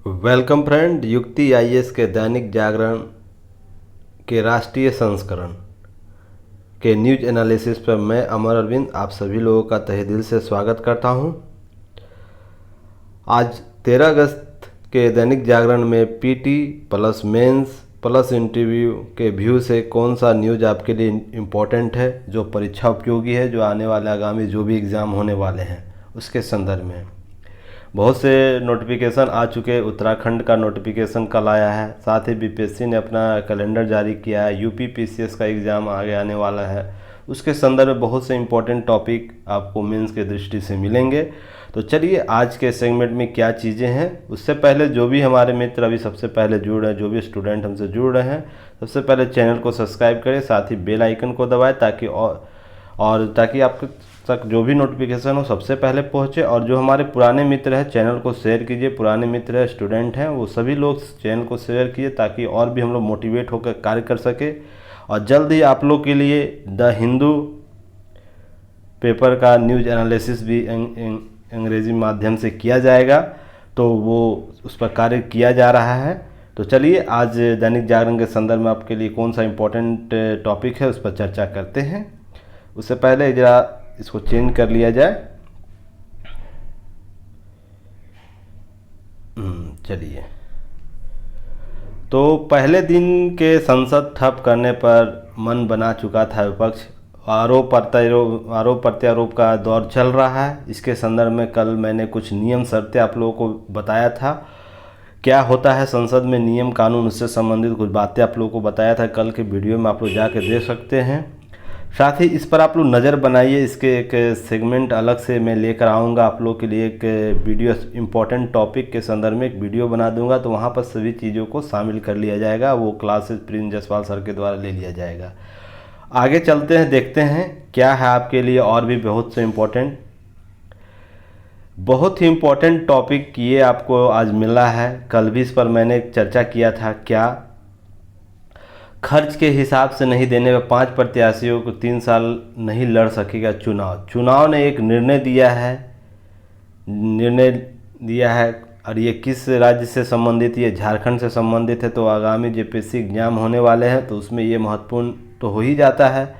Welcome friend. युक्ति IAS के दैनिक जागरण के राष्ट्रीय संस्करण के न्यूज एनालिसिस पर मैं अमर अरविंद आप सभी लोगों का तहे दिल से स्वागत करता हूं। आज 13 अगस्त के दैनिक जागरण में PT plus mains plus interview के व्यू से कौन सा न्यूज आपके लिए इम्पोर्टेंट है, जो परीक्षा उपयोगी है, जो आने वाले आगामी जो भी एग्ज़ाम होने वाले हैं उसके संदर्भ में। बहुत से नोटिफिकेशन आ चुके हैं। उत्तराखंड का नोटिफिकेशन कल आया है, साथ ही बीपीएससी ने अपना कैलेंडर जारी किया है। यूपी पीसीएस का एग्ज़ाम आगे आने वाला है, उसके संदर्भ में बहुत से इंपॉर्टेंट टॉपिक आपको मेंस के दृष्टि से मिलेंगे। तो चलिए आज के सेगमेंट में क्या चीज़ें हैं, उससे पहले जो भी हमारे मित्र अभी सबसे पहले जुड़ रहे हैं, जो भी स्टूडेंट हमसे जुड़ रहे हैं, सबसे पहले चैनल को सब्सक्राइब करें, साथ ही बेल आइकन को दबाएं ताकि आपके तक जो भी नोटिफिकेशन हो सबसे पहले पहुंचे। और जो हमारे पुराने मित्र हैं चैनल को शेयर कीजिए, पुराने मित्र हैं, स्टूडेंट हैं, वो सभी लोग चैनल को शेयर कीजिए ताकि और भी हम लोग मोटिवेट होकर कार्य कर सके। और जल्द ही आप लोग के लिए द हिंदू पेपर का न्यूज एनालिसिस भी अंग्रेजी माध्यम से किया जाएगा, तो वो उस पर कार्य किया जा रहा है। तो चलिए आज दैनिक जागरण के संदर्भ में आपके लिए कौन सा इम्पोर्टेंट टॉपिक है उस पर चर्चा करते हैं। उससे पहले जरा इसको चेंज कर लिया जाए। चलिए, तो पहले दिन के संसद ठप करने पर मन बना चुका था विपक्ष। आरोप प्रत्यारोप का दौर चल रहा है। इसके संदर्भ में कल मैंने कुछ नियम शर्तें आप लोगों को बताया था, क्या होता है संसद में नियम कानून, उससे संबंधित कुछ बातें आप लोगों को बताया था। कल के वीडियो में आप लोग जाके देख सकते हैं। साथ ही इस पर आप लोग नज़र बनाइए, इसके एक सेगमेंट अलग से मैं लेकर आऊँगा आप लोग के लिए। एक वीडियो इम्पोर्टेंट टॉपिक के संदर्भ में एक वीडियो बना दूंगा, तो वहाँ पर सभी चीज़ों को शामिल कर लिया जाएगा। वो क्लासेस प्रिंस जसवाल सर के द्वारा ले लिया जाएगा। आगे चलते हैं, देखते हैं क्या है आपके लिए और भी बहुत ही इम्पोर्टेंट टॉपिक ये आपको आज मिला है। कल भी इस पर मैंने चर्चा किया था। क्या खर्च के हिसाब से नहीं देने पर 5 प्रत्याशियों को 3 साल नहीं लड़ सकेगा चुनाव ने एक निर्णय दिया है और ये किस राज्य से संबंधित, ये झारखंड से संबंधित है। तो आगामी जेपीएससी एग्जाम होने वाले हैं, तो उसमें ये महत्वपूर्ण तो हो ही जाता है।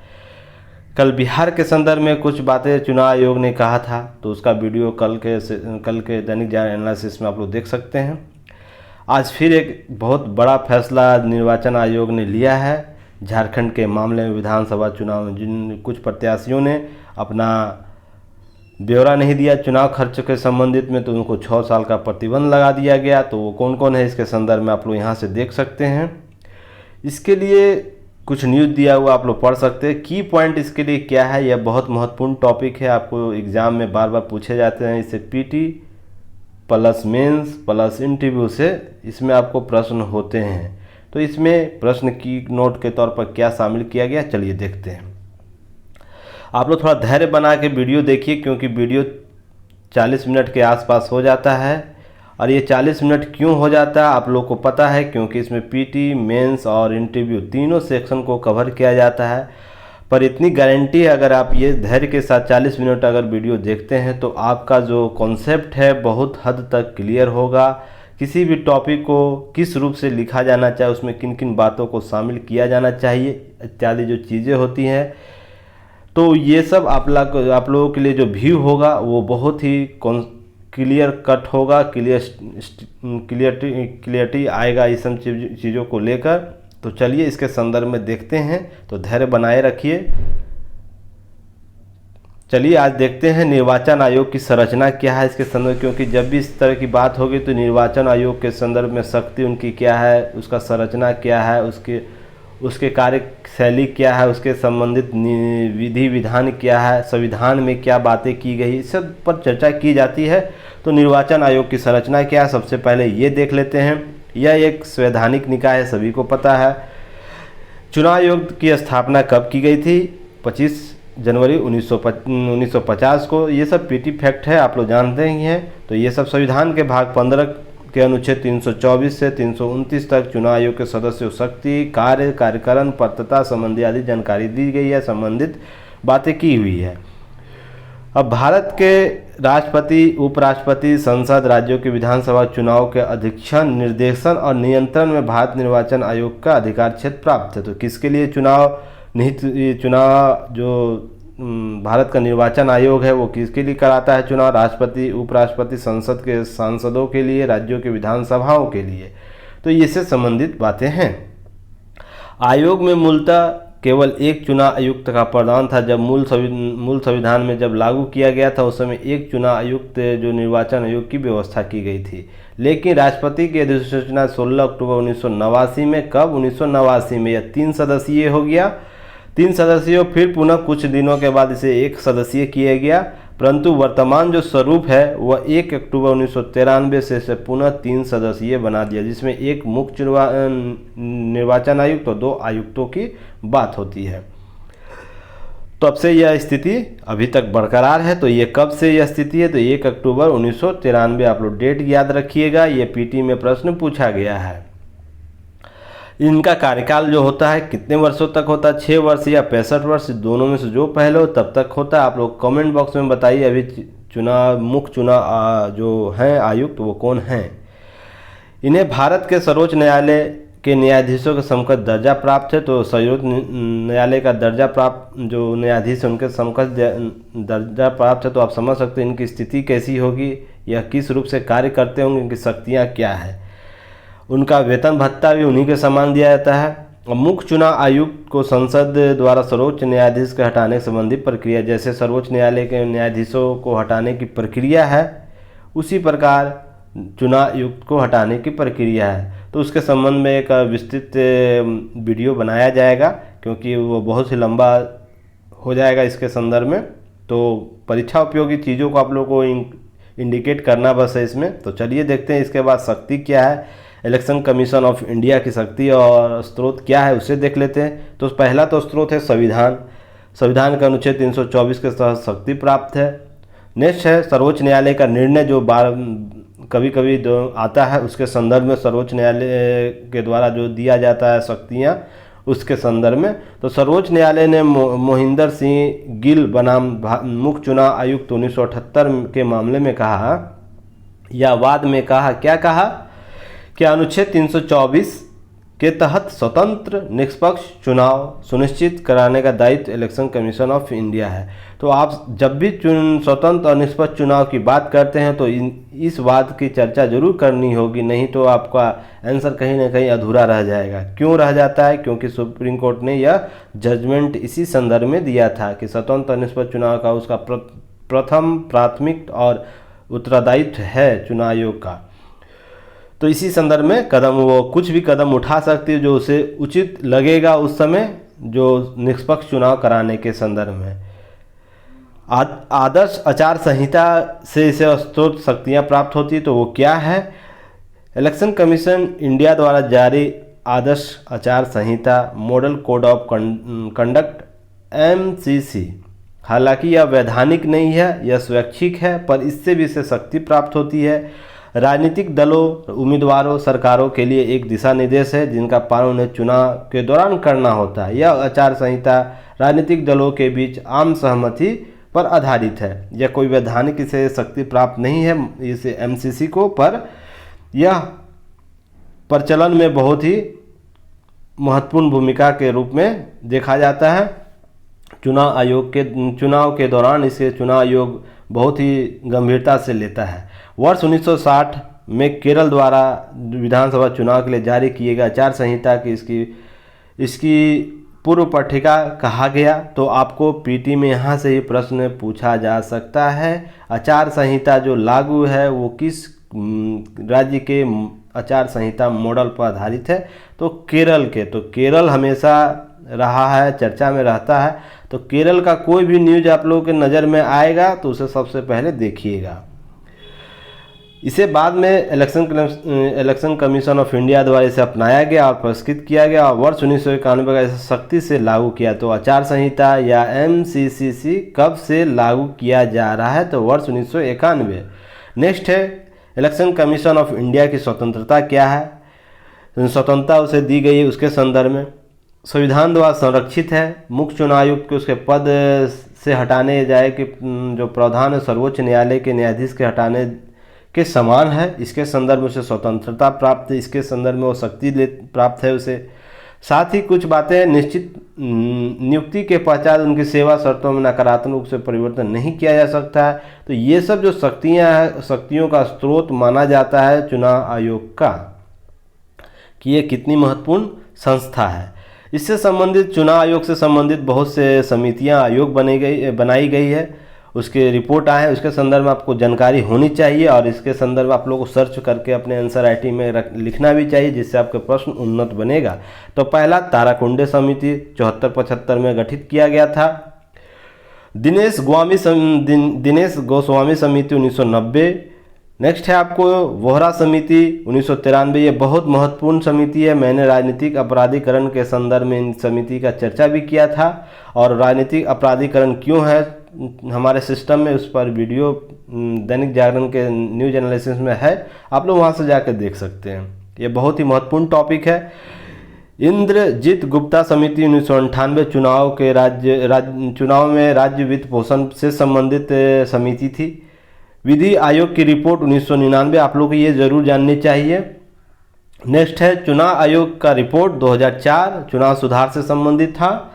कल बिहार के संदर्भ में कुछ बातें चुनाव आयोग ने कहा था, तो उसका वीडियो कल के दैनिक जागरण एनालिसिस में आप लोग देख सकते हैं। आज फिर एक बहुत बड़ा फैसला निर्वाचन आयोग ने लिया है झारखंड के मामले में। विधानसभा चुनाव में जिन कुछ प्रत्याशियों ने अपना ब्यौरा नहीं दिया चुनाव खर्च के संबंधित में, तो उनको 6 साल का प्रतिबंध लगा दिया गया। तो वो कौन कौन है इसके संदर्भ में आप लोग यहाँ से देख सकते हैं। इसके लिए कुछ न्यूज़ दिया हुआ आप लोग पढ़ सकते हैं। की पॉइंट इसके लिए क्या है, यह बहुत महत्वपूर्ण टॉपिक है, आपको एग्ज़ाम में बार बार पूछे जाते हैं। इसे PT plus mains plus interview से इसमें आपको प्रश्न होते हैं। तो इसमें प्रश्न की नोट के तौर पर क्या शामिल किया गया, चलिए देखते हैं। आप लोग थोड़ा धैर्य बना के वीडियो देखिए, क्योंकि वीडियो 40 मिनट के आसपास हो जाता है। और ये 40 मिनट क्यों हो जाता है आप लोग को पता है, क्योंकि इसमें पीटी मेंस और इंटरव्यू तीनों सेक्शन को कवर किया जाता है। पर इतनी गारंटी है, अगर आप ये धैर्य के साथ 40 मिनट अगर वीडियो देखते हैं, तो आपका जो कॉन्सेप्ट है बहुत हद तक क्लियर होगा। किसी भी टॉपिक को किस रूप से लिखा जाना चाहिए, उसमें किन किन बातों को शामिल किया जाना चाहिए इत्यादि जो चीज़ें होती हैं, तो ये सब आप लोगों के लिए जो व्यू होगा वो बहुत ही क्लियर कट होगा, क्लियरिटी आएगा इस सब चीज़ों को लेकर। तो चलिए इसके संदर्भ में देखते हैं, तो धैर्य बनाए रखिए। चलिए आज देखते हैं निर्वाचन आयोग की संरचना क्या है इसके संदर्भ, क्योंकि जब भी इस तरह की बात होगी तो निर्वाचन आयोग के संदर्भ में शक्ति उनकी क्या है, उसका संरचना क्या है, उसके कार्यशैली क्या है, उसके संबंधित विधि विधान क्या है, संविधान में क्या बातें की गई, इस सब पर चर्चा की जाती है। तो निर्वाचन आयोग की संरचना क्या है, सबसे पहले ये देख लेते हैं। यह एक संवैधानिक निकाय है, सभी को पता है। चुनाव आयोग की स्थापना कब की गई थी, 25 जनवरी 1950 को। ये सब पीटी फैक्ट है, आप लोग जानते ही हैं। तो ये सब संविधान के भाग 15 के अनुच्छेद 324 से 329 तक चुनाव आयोग के सदस्यों शक्ति, कार्य, कार्यकरण, पात्रता संबंधी आदि जानकारी दी गई है, संबंधित बातें की हुई है। अब भारत के राष्ट्रपति, उपराष्ट्रपति, संसद, राज्यों के विधानसभा चुनाव के अधीक्षण, निर्देशन और नियंत्रण में भारत निर्वाचन आयोग का अधिकार क्षेत्र प्राप्त है। तो किसके लिए चुनाव निहित, ये चुनाव जो भारत का निर्वाचन आयोग है वो किसके लिए कराता है चुनाव? राष्ट्रपति, उपराष्ट्रपति, संसद के सांसदों के लिए, राज्यों के विधानसभाओं के लिए। तो इससे संबंधित बातें हैं। आयोग में मूलतः केवल एक चुनाव आयुक्त का प्रावधान था। जब मूल संविधान में जब लागू किया गया था उस समय एक चुनाव आयुक्त जो निर्वाचन आयोग की व्यवस्था की गई थी। लेकिन राष्ट्रपति की अधिसूचना 16 अक्टूबर 1989 में, कब 1989 में, यह 3 सदस्यीय हो गया। 3 सदस्यीय फिर पुनः कुछ दिनों के बाद इसे 1 सदस्यीय किया गया, परंतु वर्तमान जो स्वरूप है वह 1 अक्टूबर 1993 से पुनः 3 सदस्यीय बना दिया, जिसमें एक मुख्य निर्वाचन आयुक्त और 2 आयुक्तों की बात होती है। तब से यह स्थिति अभी तक बरकरार है। तो ये कब से यह स्थिति है? तो 1 अक्टूबर 1993, आप लोग डेट याद रखिएगा, ये पीटी में प्रश्न पूछा गया है। इनका कार्यकाल जो होता है कितने वर्षों तक होता है? 6 वर्ष या 65 वर्ष, दोनों में से जो पहले हो तब तक होता है। आप लोग कमेंट बॉक्स में बताइए अभी मुख्य चुनाव जो हैं आयुक्त वो कौन हैं। इन्हें भारत के सर्वोच्च न्यायालय के न्यायाधीशों के समकक्ष दर्जा प्राप्त है। तो सर्वोच्च न्यायालय का दर्जा प्राप्त जो न्यायाधीश उनके समकक्ष दर्जा प्राप्त है। तो आप समझ सकते हैं इनकी स्थिति कैसी होगी, यह किस रूप से कार्य करते होंगे, इनकी शक्तियाँ क्या है। उनका वेतन भत्ता भी उन्हीं के समान दिया जाता है। और मुख्य चुनाव आयुक्त को संसद द्वारा सर्वोच्च न्यायाधीश के हटाने संबंधी प्रक्रिया, जैसे सर्वोच्च न्यायालय के न्यायाधीशों को हटाने की प्रक्रिया है उसी प्रकार चुनाव आयुक्त को हटाने की प्रक्रिया है। तो उसके संबंध में एक विस्तृत वीडियो बनाया जाएगा, क्योंकि वो बहुत ही लंबा हो जाएगा इसके संदर्भ में। तो परीक्षा उपयोगी चीज़ों को आप लोगों को इंडिकेट करना बस है इसमें। तो चलिए देखते हैं इसके बाद शक्ति क्या है, इलेक्शन कमीशन ऑफ इंडिया की शक्ति और स्रोत क्या है उसे देख लेते हैं। तो पहला तो स्रोत है संविधान। संविधान का अनुच्छेद 324 के तहत शक्ति प्राप्त है। नेक्स्ट है सर्वोच्च न्यायालय का निर्णय जो कभी कभी आता है, उसके संदर्भ में सर्वोच्च न्यायालय के द्वारा जो दिया जाता है शक्तियाँ उसके संदर्भ में। तो सर्वोच्च न्यायालय ने मोहिंदर सिंह गिल बनाम मुख्य चुनाव आयुक्त 1978 के मामले में कहा या वाद में कहा, क्या कहा कि अनुच्छेद 324 के तहत स्वतंत्र निष्पक्ष चुनाव सुनिश्चित कराने का दायित्व इलेक्शन कमीशन ऑफ इंडिया है। तो आप जब भी स्वतंत्र और निष्पक्ष चुनाव की बात करते हैं तो इस बात की चर्चा जरूर करनी होगी, नहीं तो आपका आंसर कहीं ना कहीं अधूरा रह जाएगा। क्यों रह जाता है? क्योंकि सुप्रीम कोर्ट ने यह जजमेंट इसी संदर्भ में दिया था कि स्वतंत्र और निष्पक्ष चुनाव का उसका प्रथम प्राथमिक और उत्तरदायित्व है चुनाव आयोग का। तो इसी संदर्भ में वो कुछ भी कदम उठा सकती है जो उसे उचित लगेगा उस समय, जो निष्पक्ष चुनाव कराने के संदर्भ में। आदर्श आचार संहिता से इसे स्रोत शक्तियाँ प्राप्त होती है। तो वो क्या है? इलेक्शन कमीशन इंडिया द्वारा जारी आदर्श आचार संहिता, model code of conduct MCC। हालांकि यह वैधानिक नहीं है, यह स्वैच्छिक है, पर इससे भी इसे शक्ति प्राप्त होती है। राजनीतिक दलों, उम्मीदवारों, सरकारों के लिए एक दिशा निर्देश है जिनका पालन उन्हें चुनाव के दौरान करना होता है। यह आचार संहिता राजनीतिक दलों के बीच आम सहमति पर आधारित है। यह कोई वैधानिक इसे शक्ति प्राप्त नहीं है इसे MCC को, पर यह प्रचलन में बहुत ही महत्वपूर्ण भूमिका के रूप में देखा जाता है। चुनाव के दौरान इसे चुनाव आयोग बहुत ही गंभीरता से लेता है। वर्ष 1960 में केरल द्वारा विधानसभा चुनाव के लिए जारी किए गए आचार संहिता की इसकी पूर्व पट्टिका कहा गया। तो आपको पीटी में यहाँ से ही प्रश्न पूछा जा सकता है, आचार संहिता जो लागू है वो किस राज्य के आचार संहिता मॉडल पर आधारित है? तो केरल के। तो केरल हमेशा रहा है, चर्चा में रहता है। तो केरल का कोई भी न्यूज आप लोगों के नज़र में आएगा तो उसे सबसे पहले देखिएगा। इसे बाद में इलेक्शन कमीशन ऑफ इंडिया द्वारा इसे अपनाया गया और पुरस्कृत किया गया और वर्ष 1991 का इसे सख्ती से लागू किया। तो आचार संहिता या MCCC कब से लागू किया जा रहा है? तो वर्ष 1991। नेक्स्ट है इलेक्शन कमीशन ऑफ इंडिया की स्वतंत्रता क्या है? स्वतंत्रता उसे दी गई है उसके संदर्भ में। संविधान द्वारा संरक्षित है। मुख्य चुनाव आयुक्त के उसके पद से हटाने जाए कि जो प्रावधान है सर्वोच्च न्यायालय के न्यायाधीश के हटाने के समान है। इसके संदर्भ में उसे स्वतंत्रता प्राप्त है, इसके संदर्भ में वो शक्ति प्राप्त है उसे। साथ ही कुछ बातें निश्चित नियुक्ति के पश्चात उनकी सेवा शर्तों में नकारात्मक रूप से परिवर्तन नहीं किया जा सकता है। तो ये सब जो शक्तियाँ हैं, शक्तियों का स्रोत माना जाता है चुनाव आयोग का, कि ये कितनी महत्वपूर्ण संस्था है। इससे संबंधित चुनाव आयोग से संबंधित बहुत से समितियां आयोग बनाई गई है, उसके रिपोर्ट आए हैं, उसके संदर्भ में आपको जानकारी होनी चाहिए और इसके संदर्भ में आप लोगों को सर्च करके अपने आंसर राइटिंग में लिखना भी चाहिए, जिससे आपके प्रश्न उन्नत बनेगा। तो पहला ताराकुंडे समिति 74-75 में गठित किया गया था। दिनेश गोस्वामी समिति 1990। नेक्स्ट है आपको वोहरा समिति 1993। ये बहुत महत्वपूर्ण समिति है। मैंने राजनीतिक अपराधीकरण के संदर्भ में इन समिति का चर्चा भी किया था, और राजनीतिक अपराधीकरण क्यों है हमारे सिस्टम में, उस पर वीडियो दैनिक जागरण के न्यूज एनालिसिस में है, आप लोग वहाँ से जाकर देख सकते हैं। ये बहुत ही महत्वपूर्ण टॉपिक है। इंद्रजीत गुप्ता समिति 1998 चुनाव में राज्य वित्त पोषण से संबंधित समिति थी। विधि आयोग की रिपोर्ट 1999, आप लोग को ये जरूर जाननी चाहिए। नेक्स्ट है चुनाव आयोग का रिपोर्ट 2004 चुनाव सुधार से संबंधित था।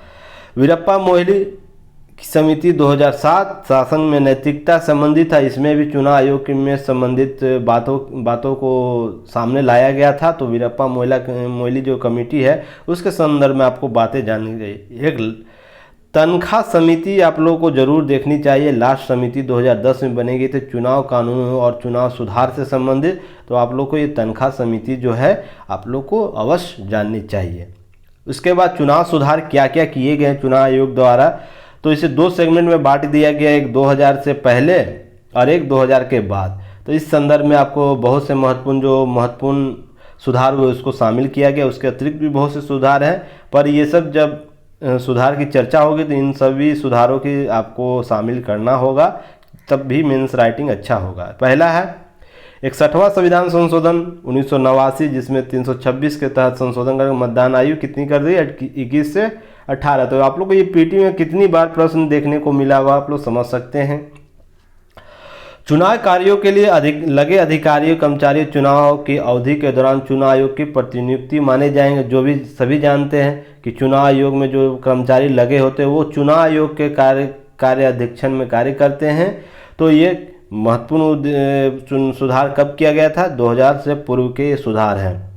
वीरप्पा मोइली की समिति 2007 शासन में नैतिकता संबंधित था। इसमें भी चुनाव आयोग में संबंधित बातों को सामने लाया गया था। तो वीरप्पा मोइली जो कमेटी है उसके संदर्भ में आपको बातें जाननी चाहिए। एक तनख्वाह समिति आप लोगों को जरूर देखनी चाहिए। लास्ट समिति 2010 में बनी गई थी चुनाव कानून और चुनाव सुधार से संबंधित। तो आप लोग को ये तनख्वाह समिति जो है आप लोग को अवश्य जाननी चाहिए। उसके बाद चुनाव सुधार क्या क्या किए गए चुनाव आयोग द्वारा, तो इसे 2 सेगमेंट में बांट दिया गया, एक 2000 से पहले और एक 2000 के बाद। तो इस संदर्भ में आपको बहुत से महत्वपूर्ण सुधार हुए उसको शामिल किया गया। उसके अतिरिक्त भी बहुत से सुधार हैं, पर ये सब जब सुधार की चर्चा होगी तो इन सभी सुधारों की आपको शामिल करना होगा, तब भी मेंस राइटिंग अच्छा होगा। पहला है 61वां संविधान संशोधन 1989, जिसमें 326 के तहत संशोधन कर मतदान आयु कितनी कर दी, 21 से 18। तो आप लोग को ये पीटी में कितनी बार प्रश्न देखने को मिला हुआ आप लोग समझ सकते हैं। चुनाव कार्यों के लिए लगे अधिकारियों कर्मचारी चुनाव की अवधि के दौरान चुनाव आयोग की प्रतिनियुक्ति माने जाएंगे। जो भी सभी जानते हैं कि चुनाव आयोग में जो कर्मचारी लगे होते हैं वो चुनाव आयोग के कार्य अध्यक्षण में कार्य करते हैं। तो ये महत्वपूर्ण सुधार कब किया गया था, 2000 से पूर्व के सुधार हैं।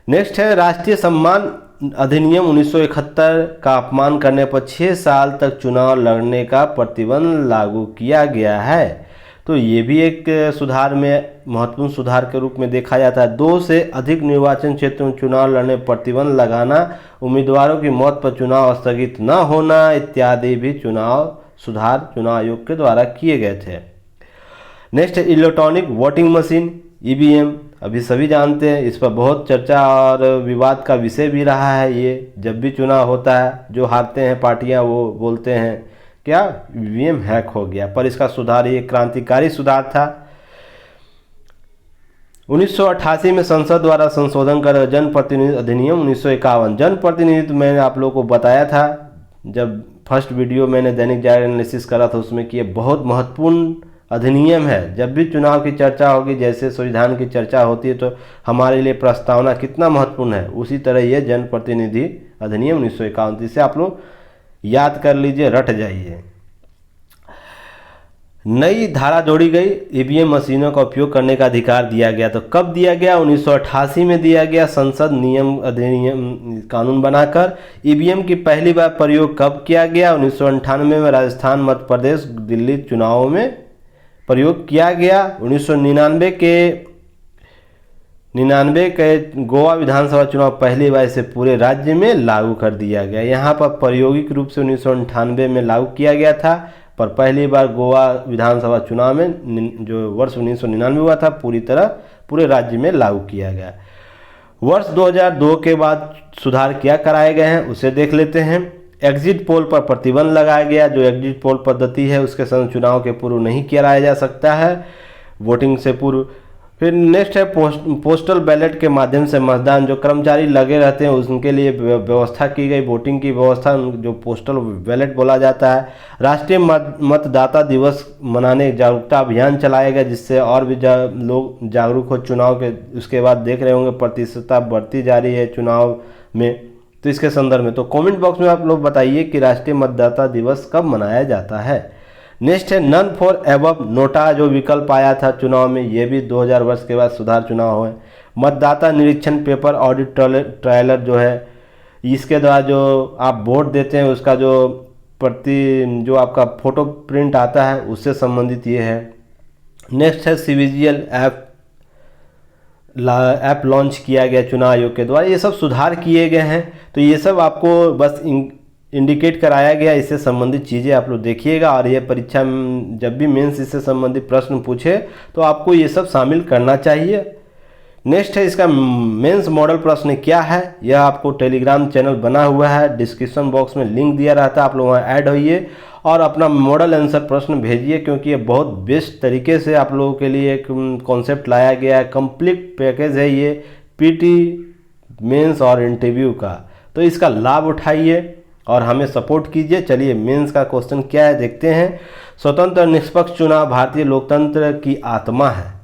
नेक्स्ट है राष्ट्रीय सम्मान अधिनियम 1971 का अपमान करने पर 6 साल तक चुनाव लड़ने का प्रतिबंध लागू किया गया है। तो ये भी एक सुधार में महत्वपूर्ण सुधार के रूप में देखा जाता है। 2 से अधिक निर्वाचन क्षेत्रों में चुनाव लड़ने पर प्रतिबंध लगाना, उम्मीदवारों की मौत पर चुनाव स्थगित न होना इत्यादि भी चुनाव सुधार चुनाव आयोग के द्वारा किए गए थे। नेक्स्ट है इलेक्ट्रॉनिक वोटिंग मशीन ईवीएम, अभी सभी जानते हैं, इस पर बहुत चर्चा और विवाद का विषय भी रहा है। ये जब भी चुनाव होता है जो हारते हैं पार्टियां वो बोलते हैं क्या ईवीएम हैक हो गया, पर इसका सुधार ये क्रांतिकारी सुधार था। 1988 में संसद द्वारा संशोधन कर जनप्रतिनिधि अधिनियम 1951, जनप्रतिनिधित्व मैंने आप लोगों को बताया था जब फर्स्ट वीडियो मैंने दैनिक जागरण एनालिसिस करा था उसमें कि ये बहुत महत्वपूर्ण अधिनियम है। जब भी चुनाव की चर्चा होगी, जैसे संविधान की चर्चा होती है तो हमारे लिए प्रस्तावना कितना महत्वपूर्ण है, उसी तरह ये जनप्रतिनिधि अधिनियम 1951, इसे आप लोग याद कर लीजिए, रट जाइए। नई धारा जोड़ी गई, ईवीएम मशीनों का उपयोग करने का अधिकार दिया गया। तो कब दिया गया, 1988 में दिया गया, संसद नियम अधिनियम कानून बनाकर। ईवीएम की पहली बार प्रयोग कब किया गया, 1998 में राजस्थान, मध्य प्रदेश, दिल्ली चुनावों में प्रयोग किया गया। 1999 के गोवा विधानसभा चुनाव पहली बार इसे पूरे राज्य में लागू कर दिया गया। यहाँ पर प्रायोगिक रूप से 1998 में लागू किया गया था, पर पहली बार गोवा विधानसभा चुनाव में जो वर्ष 1999 हुआ था पूरे राज्य में लागू किया गया। वर्ष 2002 के बाद सुधार क्या कराए गए हैं उसे देख लेते हैं। एग्जिट पोल पर प्रतिबंध लगाया गया। जो एग्जिट पोल पद्धति है उसके संग चुनाव के पूर्व नहीं कराया जा सकता है, वोटिंग से पूर्व। फिर नेक्स्ट है पोस्टल बैलेट के माध्यम से मतदान। जो कर्मचारी लगे रहते हैं उनके लिए व्यवस्था की गई, वोटिंग की व्यवस्था, जो पोस्टल बैलेट बोला जाता है। राष्ट्रीय मतदाता दिवस मनाने जागरूकता अभियान चलाया गया, जिससे और भी लोग जागरूक हो चुनाव के। उसके बाद देख रहे होंगे प्रतिशतता बढ़ती जा रही है चुनाव में, तो इसके संदर्भ में तो कमेंट बॉक्स में आप लोग बताइए कि राष्ट्रीय मतदाता दिवस कब मनाया जाता है। नेक्स्ट है नन फॉर एबव नोटा जो विकल्प आया था चुनाव में, ये भी 2000 वर्ष के बाद सुधार चुनाव हुए। मतदाता निरीक्षण पेपर ऑडिट ट्रायलर जो है, इसके द्वारा जो आप वोट देते हैं उसका जो आपका फोटो प्रिंट आता है उससे संबंधित ये है। नेक्स्ट है सीविजिल ऐप लॉन्च किया गया चुनाव आयोग के द्वारा। ये सब सुधार किए गए हैं, तो ये सब आपको बस इंडिकेट कराया गया, इससे संबंधित चीज़ें आप लोग देखिएगा। और ये परीक्षा जब भी मेंस इससे संबंधित प्रश्न पूछे तो आपको ये सब शामिल करना चाहिए। नेक्स्ट है इसका मेंस मॉडल प्रश्न क्या है, यह आपको टेलीग्राम चैनल बना हुआ है, डिस्क्रिप्शन बॉक्स में लिंक दिया रहता है, आप लोग वहाँ ऐड होइए और अपना मॉडल आंसर प्रश्न भेजिए, क्योंकि ये बहुत बेस्ट तरीके से आप लोगों के लिए एक कॉन्सेप्ट लाया गया है। कंप्लीट पैकेज है ये पीटी मेंस और इंटरव्यू का, तो इसका लाभ उठाइए और हमें सपोर्ट कीजिए। चलिए मेंस का क्वेश्चन क्या है देखते हैं। स्वतंत्र और निष्पक्ष चुनाव भारतीय लोकतंत्र की आत्मा है।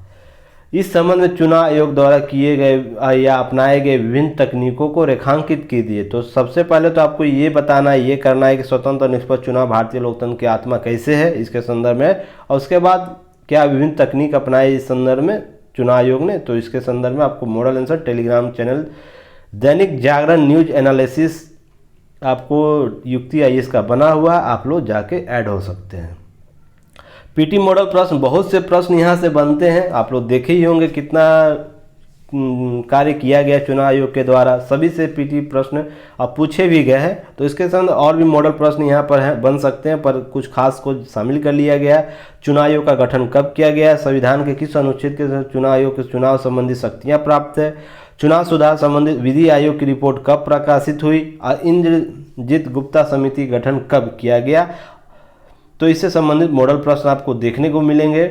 इस संबंध में चुनाव आयोग द्वारा किए गए या अपनाए गए विभिन्न तकनीकों को रेखांकित कीजिए। तो सबसे पहले तो आपको ये बताना है, ये करना है कि स्वतंत्र और निष्पक्ष चुनाव भारतीय लोकतंत्र की आत्मा कैसे है इसके संदर्भ में, और उसके बाद क्या विभिन्न तकनीक अपनाए इस संदर्भ में चुनाव आयोग ने। तो इसके संदर्भ में आपको model answer Telegram channel Dainik Jagran news analysis आपको युक्ति आईएएस का बना हुआ, आप लोग जाके ऐड हो सकते हैं। पीटी मॉडल प्रश्न, बहुत से प्रश्न यहाँ से बनते हैं, आप लोग देखे ही होंगे कितना कार्य किया गया चुनाव आयोग के द्वारा, सभी से पीटी प्रश्न अब पूछे भी गए हैं। तो इसके साथ और भी मॉडल प्रश्न यहाँ पर हैं, बन सकते हैं, पर कुछ खास को शामिल कर लिया गया। चुनाव आयोग का गठन कब किया गया, संविधान के किस अनुच्छेद के चुनाव आयोग के चुनाव संबंधी शक्तियाँ प्राप्त है, चुनाव सुधार संबंधित विधि आयोग की रिपोर्ट कब प्रकाशित हुई, और इंद्रजीत गुप्ता समिति गठन कब किया गया। तो इससे संबंधित मॉडल प्रश्न आपको देखने को मिलेंगे।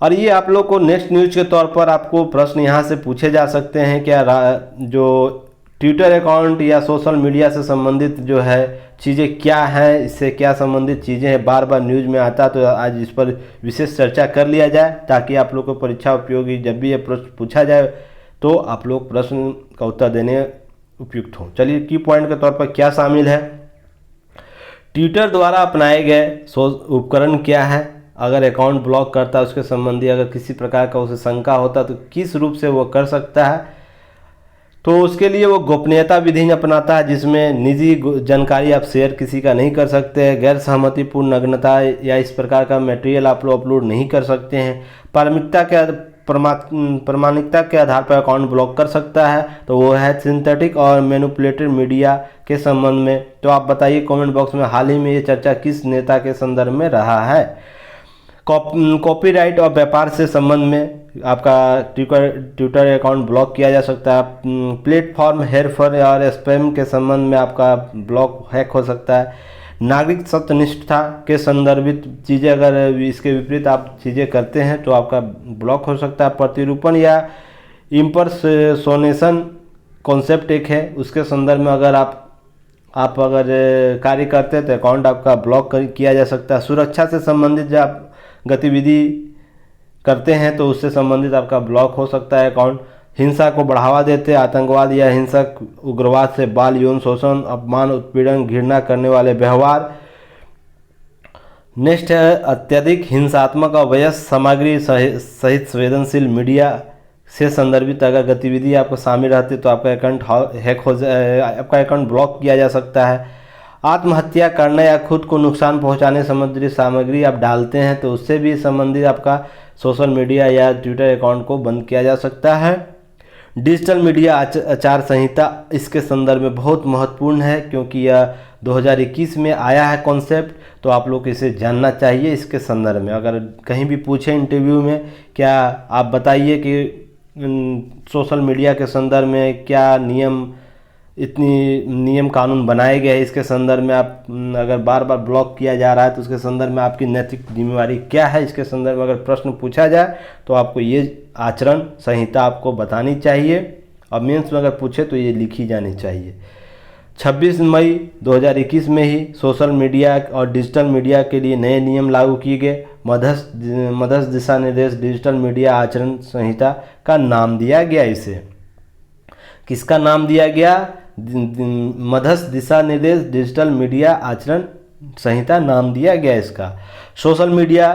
और ये आप लोग को नेक्स्ट न्यूज के तौर पर आपको प्रश्न यहाँ से पूछे जा सकते हैं, क्या जो ट्विटर अकाउंट या सोशल मीडिया से संबंधित जो है चीज़ें क्या हैं, इससे क्या संबंधित चीज़ें हैं, बार बार न्यूज में आता, तो आज इस पर विशेष चर्चा कर लिया जाए, ताकि आप लोग को परीक्षा उपयोगी जब भी ये प्रश्न पूछा जाए तो आप लोग प्रश्न का उत्तर देने उपयुक्त हों। चलिए की पॉइंट के तौर पर क्या शामिल है। ट्विटर द्वारा अपनाए गए उपकरण क्या है, अगर अकाउंट ब्लॉक करता है उसके संबंधी अगर किसी प्रकार का उसे शंका होता तो किस रूप से वो कर सकता है। तो उसके लिए वो गोपनीयता विधि अपनाता है, जिसमें निजी जानकारी आप शेयर किसी का नहीं कर सकते, गैर सहमतिपूर्ण नग्नता या इस प्रकार का मटेरियल आप लोग अपलोड नहीं कर सकते हैं। प्रामाणिकता के आधार पर अकाउंट ब्लॉक कर सकता है, तो वो है सिंथेटिक और मैनिपुलेटेड मीडिया के संबंध में। तो आप बताइए कमेंट बॉक्स में हाल ही में ये चर्चा किस नेता के संदर्भ में रहा है। कॉपीराइट और व्यापार से संबंध में आपका ट्विटर अकाउंट ब्लॉक किया जा सकता है। प्लेटफॉर्म हेरफेर और स्पैम के संबंध में आपका ब्लॉक हैक हो सकता है। नागरिक सत्यनिष्ठा के संदर्भित चीज़ें अगर इसके विपरीत आप चीज़ें करते हैं तो आपका ब्लॉक हो सकता है। प्रतिरूपण या इम्पर्सोनेशन कॉन्सेप्ट एक है, उसके संदर्भ में अगर आप अगर कार्य करते हैं तो अकाउंट आपका ब्लॉक किया जा सकता है। सुरक्षा से संबंधित जब आप गतिविधि करते हैं तो उससे संबंधित आपका ब्लॉक हो सकता है अकाउंट। हिंसा को बढ़ावा देते, आतंकवाद या हिंसक उग्रवाद से बाल यौन शोषण, अपमान, उत्पीड़न, घृणा करने वाले व्यवहार। नेक्स्ट है अत्यधिक हिंसात्मक और वयस्क सामग्री सहित संवेदनशील मीडिया से संदर्भित अगर गतिविधि आपको शामिल रहती तो आपका अकाउंट हैक हो जाए, आपका अकाउंट ब्लॉक किया जा सकता है। आत्महत्या करने या खुद को नुकसान पहुंचाने संबंधी सामग्री आप डालते हैं तो उससे भी संबंधित आपका सोशल मीडिया या ट्विटर अकाउंट को बंद किया जा सकता है। डिजिटल मीडिया आचार संहिता इसके संदर्भ में बहुत महत्वपूर्ण है, क्योंकि यह 2021 में आया है कॉन्सेप्ट, तो आप लोग इसे जानना चाहिए। इसके संदर्भ में अगर कहीं भी पूछे इंटरव्यू में, क्या आप बताइए कि सोशल मीडिया के संदर्भ में क्या नियम इतनी नियम कानून बनाए गए हैं, इसके संदर्भ में आप अगर बार बार ब्लॉक किया जा रहा है तो उसके संदर्भ में आपकी नैतिक जिम्मेवारी क्या है, इसके संदर्भ में अगर प्रश्न पूछा जाए तो आपको ये आचरण संहिता आपको बतानी चाहिए, और मेंस में अगर पूछे तो ये लिखी जानी चाहिए। 26 मई 2021 में ही सोशल मीडिया और डिजिटल मीडिया के लिए नए नियम लागू किए गए। मध्यस्थ दिशा निर्देश डिजिटल मीडिया आचरण संहिता का नाम दिया गया। इसे किसका नाम दिया गया? मध्यस्थ दिशा निर्देश डिजिटल मीडिया आचरण संहिता नाम दिया गया इसका। सोशल मीडिया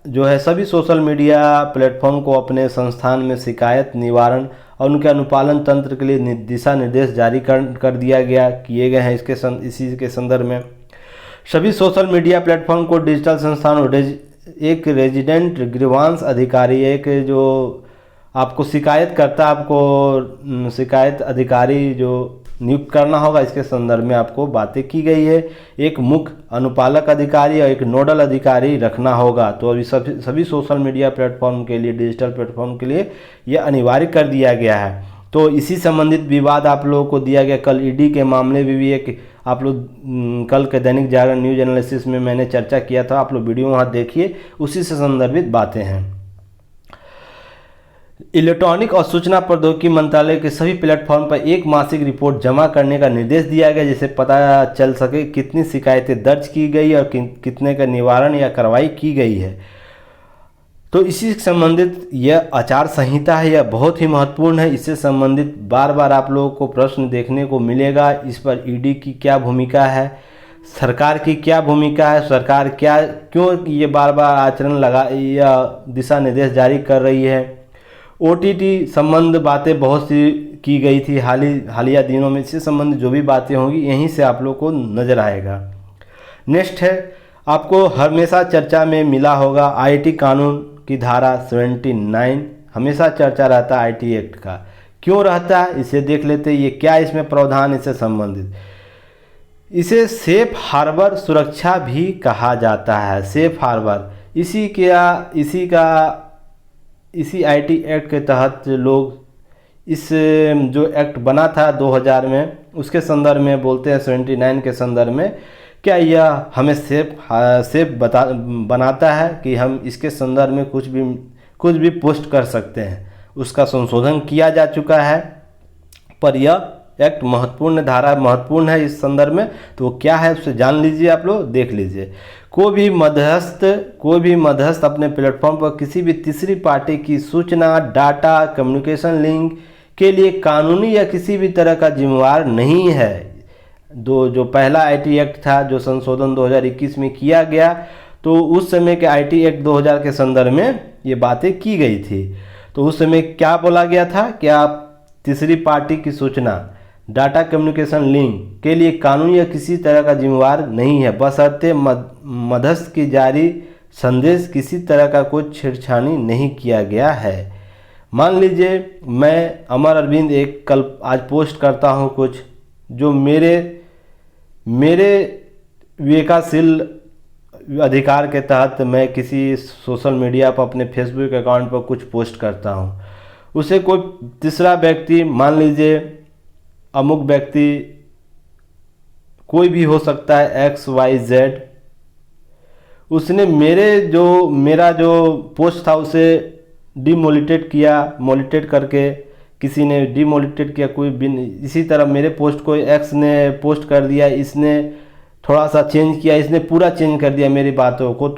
जो है, सभी सोशल मीडिया प्लेटफॉर्म को अपने संस्थान में शिकायत निवारण और उनके अनुपालन तंत्र के लिए दिशा निर्देश जारी कर किए गए हैं। इसी के संदर्भ में सभी सोशल मीडिया प्लेटफॉर्म को डिजिटल संस्थान एक रेजिडेंट ग्रीवांस अधिकारी, एक जो आपको शिकायत करता, आपको शिकायत अधिकारी जो नियुक्त करना होगा, इसके संदर्भ में आपको बातें की गई है। एक मुख्य अनुपालक अधिकारी और एक नोडल अधिकारी रखना होगा। तो अभी सभी सोशल मीडिया प्लेटफॉर्म के लिए, डिजिटल प्लेटफॉर्म के लिए ये अनिवार्य कर दिया गया है। तो इसी संबंधित विवाद आप लोगों को दिया गया। कल ईडी के मामले में भी एक आप लोग कल के दैनिक जागरण न्यूज एनालिसिस में मैंने चर्चा किया था, आप लोग वीडियो वहाँ देखिए, उसी से संदर्भित बातें हैं। इलेक्ट्रॉनिक और सूचना प्रौद्योगिकी मंत्रालय के सभी प्लेटफॉर्म पर एक मासिक रिपोर्ट जमा करने का निर्देश दिया गया, जिससे पता चल सके कितनी शिकायतें दर्ज की गई और कितने का निवारण या कार्रवाई की गई है। तो इसी से संबंधित यह आचार संहिता है, यह बहुत ही महत्वपूर्ण है। इससे संबंधित बार बार आप लोगों को प्रश्न देखने को मिलेगा। इस पर ईडी की क्या भूमिका है, सरकार की क्या भूमिका है, सरकार क्यों ये बार बार आचरण या दिशा निर्देश जारी कर रही है। ओटीटी संबंध बातें बहुत सी की गई थी हालिया दिनों में, इससे संबंधित जो भी बातें होंगी यहीं से आप लोग को नज़र आएगा। नेक्स्ट है, आपको हमेशा चर्चा में मिला होगा आईटी कानून की धारा 79, हमेशा चर्चा रहता है आईटी एक्ट का। क्यों रहता है इसे देख लेते हैं, ये क्या इसमें प्रावधान इससे संबंधित। इसे सेफ हार्बर सुरक्षा भी कहा जाता है। सेफ हार्बर इसी आईटी एक्ट के तहत लोग इस जो एक्ट बना था 2000 में, उसके संदर्भ में बोलते हैं 79 के संदर्भ में, क्या यह हमें सेफ बनाता है कि हम इसके संदर्भ में कुछ भी पोस्ट कर सकते हैं। उसका संशोधन किया जा चुका है, पर यह एक्ट महत्वपूर्ण धारा महत्वपूर्ण है इस संदर्भ में। तो क्या है उसे जान लीजिए, आप लोग देख लीजिए। कोई भी मध्यस्थ अपने प्लेटफॉर्म पर किसी भी तीसरी पार्टी की सूचना, डाटा, कम्युनिकेशन लिंक के लिए कानूनी या किसी भी तरह का जिम्मेवार नहीं है। जो पहला आईटी एक्ट था, जो संशोधन 2021 में किया गया, तो उस समय के आईटी एक्ट 2000 के संदर्भ में ये बातें की गई थी। तो उस समय क्या बोला गया था कि आप तीसरी पार्टी की सूचना, डाटा, कम्युनिकेशन लिंक के लिए कानूनी या किसी तरह का जिम्मेवार नहीं है, बशर्ते मध्यस्थ की जारी संदेश किसी तरह का कोई छेड़छाड़ी नहीं किया गया है। मान लीजिए मैं अमर अरविंद आज पोस्ट करता हूँ कुछ जो मेरे विवेकाशील अधिकार के तहत मैं किसी सोशल मीडिया पर अपने फेसबुक अकाउंट पर कुछ पोस्ट करता हूँ, उसे कोई तीसरा व्यक्ति, मान लीजिए अमुक व्यक्ति, कोई भी हो सकता है XYZ, उसने मेरा जो पोस्ट था उसे डिमोलिटेट किया, मोलिटेट करके किसी ने डिमोलिटेट किया, इसी तरह मेरे पोस्ट को X ने पोस्ट कर दिया, इसने थोड़ा सा चेंज किया, इसने पूरा चेंज कर दिया मेरी बातों को।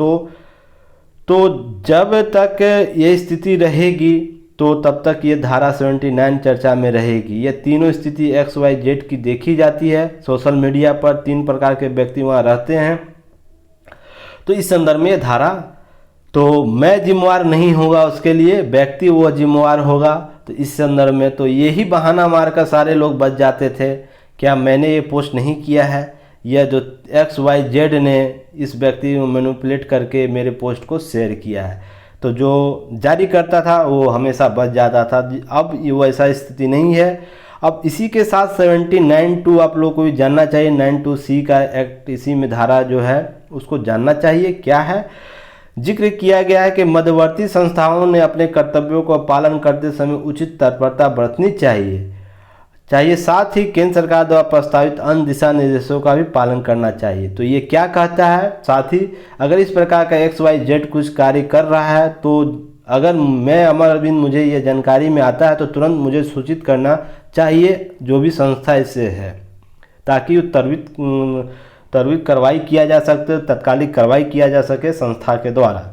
तो जब तक ये स्थिति रहेगी तो तब तक ये धारा 79 चर्चा में रहेगी। ये तीनों स्थिति XYZ की देखी जाती है। सोशल मीडिया पर 3 प्रकार के व्यक्ति वहाँ रहते हैं। तो इस संदर्भ में ये धारा, तो मैं जिम्मेवार नहीं होगा उसके लिए, व्यक्ति वो जिम्मेवार होगा। तो इस संदर्भ में तो यही बहाना मारकर सारे लोग बच जाते थे, क्या मैंने ये पोस्ट नहीं किया है, यह जो XYZ ने इस व्यक्ति को मैनिपुलेट करके मेरे पोस्ट को शेयर किया है। तो जो जारी करता था वो हमेशा बच जाता था। अब वो ऐसा स्थिति नहीं है। अब इसी के साथ 79(2) आप लोगों को भी जानना चाहिए। 92C का एक्ट, इसी में धारा जो है उसको जानना चाहिए। क्या है, जिक्र किया गया है कि मध्यवर्ती संस्थाओं ने अपने कर्तव्यों का पालन करते समय उचित तत्परता बरतनी चाहिए। चाहिए, साथ ही केंद्र सरकार द्वारा प्रस्तावित अन्य दिशा निर्देशों का भी पालन करना चाहिए। तो ये क्या कहता है, साथ ही अगर इस प्रकार का XYZ कुछ कार्य कर रहा है तो अगर मैं अमर अरविंद मुझे ये जानकारी में आता है तो तुरंत मुझे सूचित करना चाहिए जो भी संस्था इससे है, ताकि त्वरित कार्रवाई किया जा सकते, तत्कालिक कार्रवाई किया जा सके संस्था के द्वारा।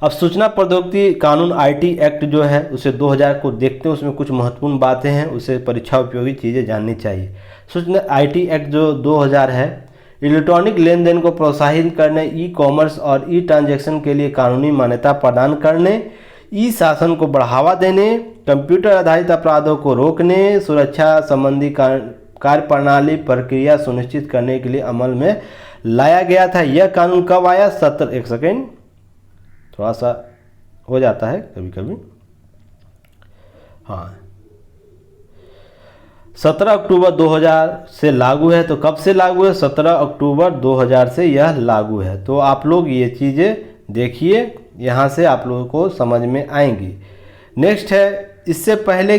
अब सूचना प्रौद्योगिकी कानून IT एक्ट जो है उसे 2000 को देखते हैं, उसमें कुछ महत्वपूर्ण बातें हैं, उसे परीक्षा उपयोगी चीज़ें जाननी चाहिए। सूचना IT एक्ट जो 2000 है, इलेक्ट्रॉनिक लेन देन को प्रोत्साहित करने, ई-कॉमर्स और ई-ट्रांजैक्शन के लिए कानूनी मान्यता प्रदान करने, ई-शासन को बढ़ावा देने, कंप्यूटर आधारित अपराधों को रोकने, सुरक्षा संबंधी कार्यप्रणाली प्रक्रिया सुनिश्चित करने के लिए अमल में लाया गया था। यह कानून कब आया? 17 थोड़ा सा हो जाता है कभी कभी, हाँ 17 अक्टूबर 2000 से लागू है। तो कब से लागू है? 17 अक्टूबर 2000 से यह लागू है। तो आप लोग ये चीज़ें देखिए, यहाँ से आप लोगों को समझ में आएंगी। नेक्स्ट है, इससे पहले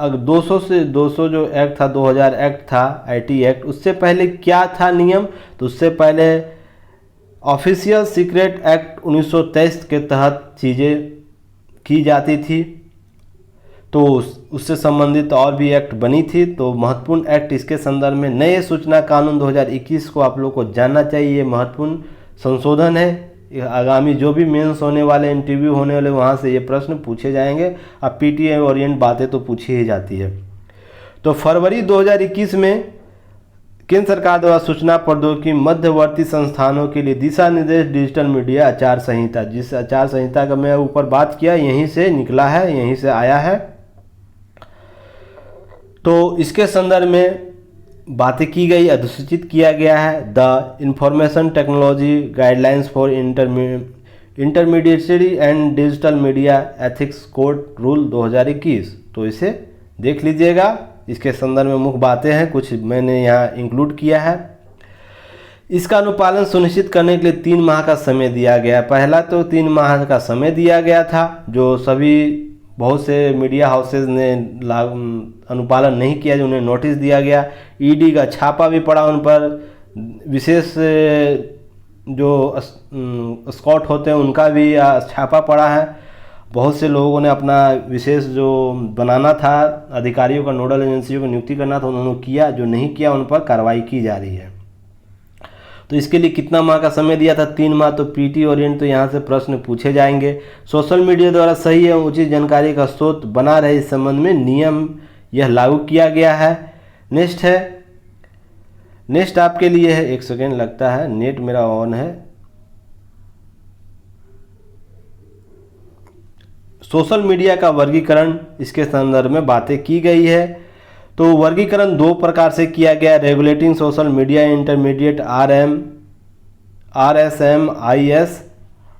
200 जो एक्ट था, 2000 एक्ट था IT एक्ट, उससे पहले क्या था नियम? तो उससे पहले ऑफिशियल सीक्रेट एक्ट 1923 के तहत चीज़ें की जाती थी, तो उससे संबंधित और भी एक्ट बनी थी। तो महत्वपूर्ण एक्ट इसके संदर्भ में नए सूचना कानून 2021 को आप लोग को जानना चाहिए। ये महत्वपूर्ण संशोधन है। आगामी जो भी मेंस होने वाले, इंटरव्यू होने वाले, वहाँ से ये प्रश्न पूछे जाएंगे। अब PTA ओरिएंट बातें तो पूछी ही जाती है। तो फरवरी 2021 में केंद्र सरकार द्वारा सूचना प्रौद्योगिकी मध्यवर्ती संस्थानों के लिए दिशा निर्देश डिजिटल मीडिया आचार संहिता, जिस आचार संहिता का मैं ऊपर बात किया, यहीं से निकला है, यहीं से आया है। तो इसके संदर्भ में बातें की गई, अधिसूचित किया गया है। The information technology guidelines for intermediary and digital media ethics code rule 2021। तो इसे देख लीजिएगा। इसके संदर्भ में मुख्य बातें हैं, कुछ मैंने यहाँ इंक्लूड किया है। इसका अनुपालन सुनिश्चित करने के लिए 3 माह का समय दिया गया। पहला तो 3 माह का समय दिया गया था, जो सभी बहुत से मीडिया हाउसेज ने अनुपालन नहीं किया, जो उन्हें नोटिस दिया गया। ED का छापा भी पड़ा उन पर, विशेष जो स्कॉट होते हैं उनका भी छापा पड़ा है। बहुत से लोगों ने अपना विशेष जो बनाना था, अधिकारियों का, नोडल एजेंसियों को नियुक्ति करना था, उन्होंने किया। जो नहीं किया उन पर कार्रवाई की जा रही है। तो इसके लिए कितना माह का समय दिया था? 3 माह। तो PT ओरिएंट तो यहाँ से प्रश्न पूछे जाएंगे। सोशल मीडिया द्वारा सही एवं उचित जानकारी का स्रोत बना रहे, इस संबंध में नियम यह लागू किया गया है। नेक्स्ट आपके लिए है, 1 सेकेंड लगता है, नेट मेरा ऑन है। सोशल मीडिया का वर्गीकरण, इसके संदर्भ में बातें की गई है। तो वर्गीकरण 2 प्रकार से किया गया। Regulating social media intermediate RSMIS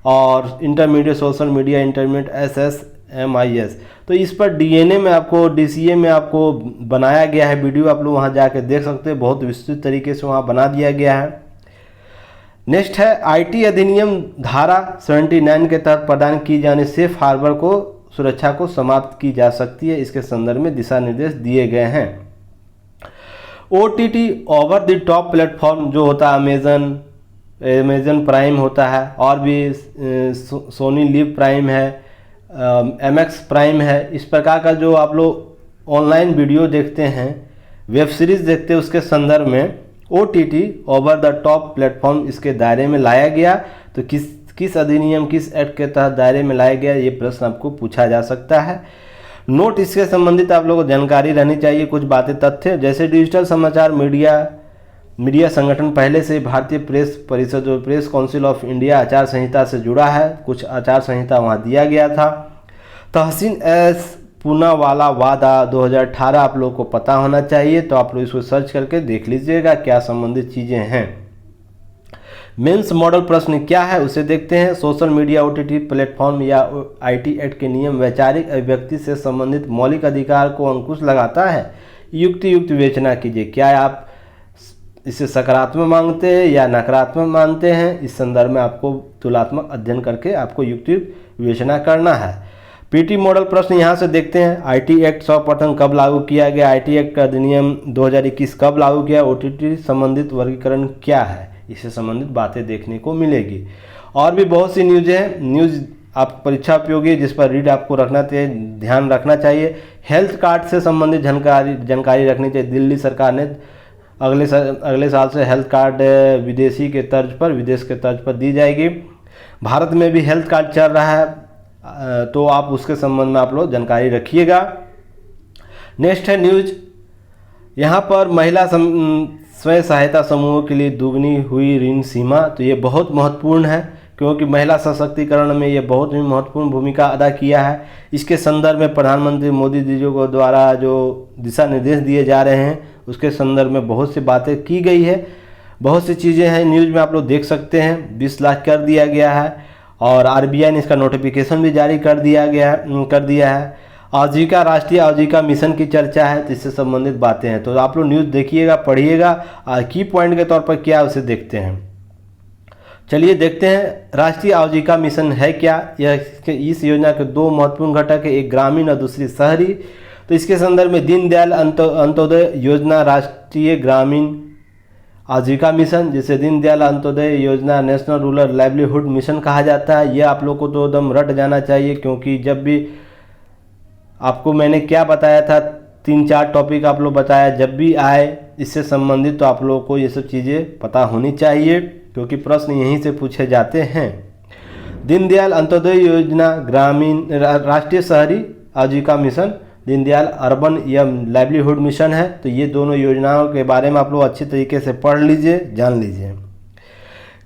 और intermediate social media intermediate SSMIS। तो इस पर DNA में आपको, DCA में आपको बनाया गया है वीडियो, आप लोग वहाँ जाके देख सकते हैं। बहुत विस्तृत तरीके से वहाँ बना दिया गया है। नेक्स्ट है, IT अधिनियम धारा 79 के तहत प्रदान की जाने सेफ हार्बर को सुरक्षा को समाप्त की जा सकती है। इसके संदर्भ में दिशा निर्देश दिए गए हैं। OTT over the top platform जो होता है, अमेजन प्राइम होता है, और भी सोनी लिव प्राइम है, MX प्राइम है। इस प्रकार का जो आप लोग ऑनलाइन वीडियो देखते हैं, वेब सीरीज़ देखते हैं, उसके संदर्भ में OTT over the top platform इसके दायरे में लाया गया। तो किस अधिनियम, किस एक्ट के तहत दायरे में लाया गया, ये प्रश्न आपको पूछा जा सकता है। नोट इसके संबंधित आप लोगों को जानकारी रहनी चाहिए। कुछ बातें, तथ्य, जैसे डिजिटल समाचार मीडिया संगठन पहले से भारतीय प्रेस परिषद जो प्रेस काउंसिल ऑफ इंडिया आचार संहिता से जुड़ा है। कुछ आचार संहिता वहाँ दिया गया था। तहसीन एस पूनावाला वादा 2018 आप लोगों को पता होना चाहिए। तो आप लोग इसको सर्च करके देख लीजिएगा क्या संबंधित चीज़ें हैं। मेंस मॉडल प्रश्न क्या है उसे देखते हैं। सोशल मीडिया OTT प्लेटफॉर्म या IT एक्ट के नियम वैचारिक अभिव्यक्ति से संबंधित मौलिक अधिकार को अंकुश लगाता है। युक्त विवेचना कीजिए, क्या आप इसे सकारात्मक मानते हैं या नकारात्मक मानते हैं। इस संदर्भ में आपको तुलनात्मक अध्ययन करके आपको युक्त विवेचना करना है। पीटी मॉडल प्रश्न यहाँ से देखते हैं। आईटी एक्ट सर्वप्रथम कब लागू किया गया? आईटी एक्ट का अधिनियम 2021 कब लागू किया? ओटीटी संबंधित वर्गीकरण क्या है? इससे संबंधित बातें देखने को मिलेगी। और भी बहुत सी न्यूज़ हैं, न्यूज़ आप परीक्षा उपयोगी है जिस पर रीड आपको रखना चाहिए, ध्यान रखना चाहिए। हेल्थ कार्ड से संबंधित जानकारी रखनी चाहिए। दिल्ली सरकार ने अगले साल से हेल्थ कार्ड विदेश के तर्ज पर दी जाएगी। भारत में भी हेल्थ कार्ड चल रहा है, तो आप उसके संबंध में आप लोग जानकारी रखिएगा। नेक्स्ट है न्यूज, यहाँ पर महिला स्वयं सहायता समूहों के लिए दुगनी हुई ऋण सीमा। तो ये बहुत महत्वपूर्ण है क्योंकि महिला सशक्तिकरण में ये बहुत ही महत्वपूर्ण भूमिका अदा किया है। इसके संदर्भ में प्रधानमंत्री मोदी जी को द्वारा जो दिशा निर्देश दिए जा रहे हैं उसके संदर्भ में बहुत सी बातें की गई है, बहुत सी चीज़ें हैं न्यूज़ में आप लोग देख सकते हैं। 20 लाख कर दिया गया है और आरबीआई ने इसका नोटिफिकेशन भी जारी कर दिया है। आजीविका, राष्ट्रीय आजीविका मिशन की चर्चा है, तो इससे संबंधित बातें हैं। तो आप लोग न्यूज़ देखिएगा, पढ़िएगा, की पॉइंट के तौर पर क्या उसे देखते हैं। चलिए देखते हैं राष्ट्रीय आजीविका मिशन है क्या। इस योजना के दो महत्वपूर्ण घटक है, एक ग्रामीण और दूसरी शहरी। तो इसके संदर्भ में दीनदयाल अंत्योदय योजना राष्ट्रीय ग्रामीण आजीविका मिशन, जिसे दीनदयाल अंत्योदय योजना नेशनल रूरल लाइवलीहुड मिशन कहा जाता है। ये आप लोग को तो एकदम रट जाना चाहिए क्योंकि जब भी आपको मैंने क्या बताया था, 3-4 टॉपिक आप लोग बताया, जब भी आए इससे संबंधित तो आप लोगों को ये सब चीज़ें पता होनी चाहिए क्योंकि प्रश्न यहीं से पूछे जाते हैं। दीनदयाल अंत्योदय योजना ग्रामीण राष्ट्रीय शहरी आजीविका मिशन, दीनदयाल अर्बन या लाइवलीहुड मिशन है। तो ये दोनों योजनाओं के बारे में आप लोग अच्छी तरीके से पढ़ लीजिए, जान लीजिए।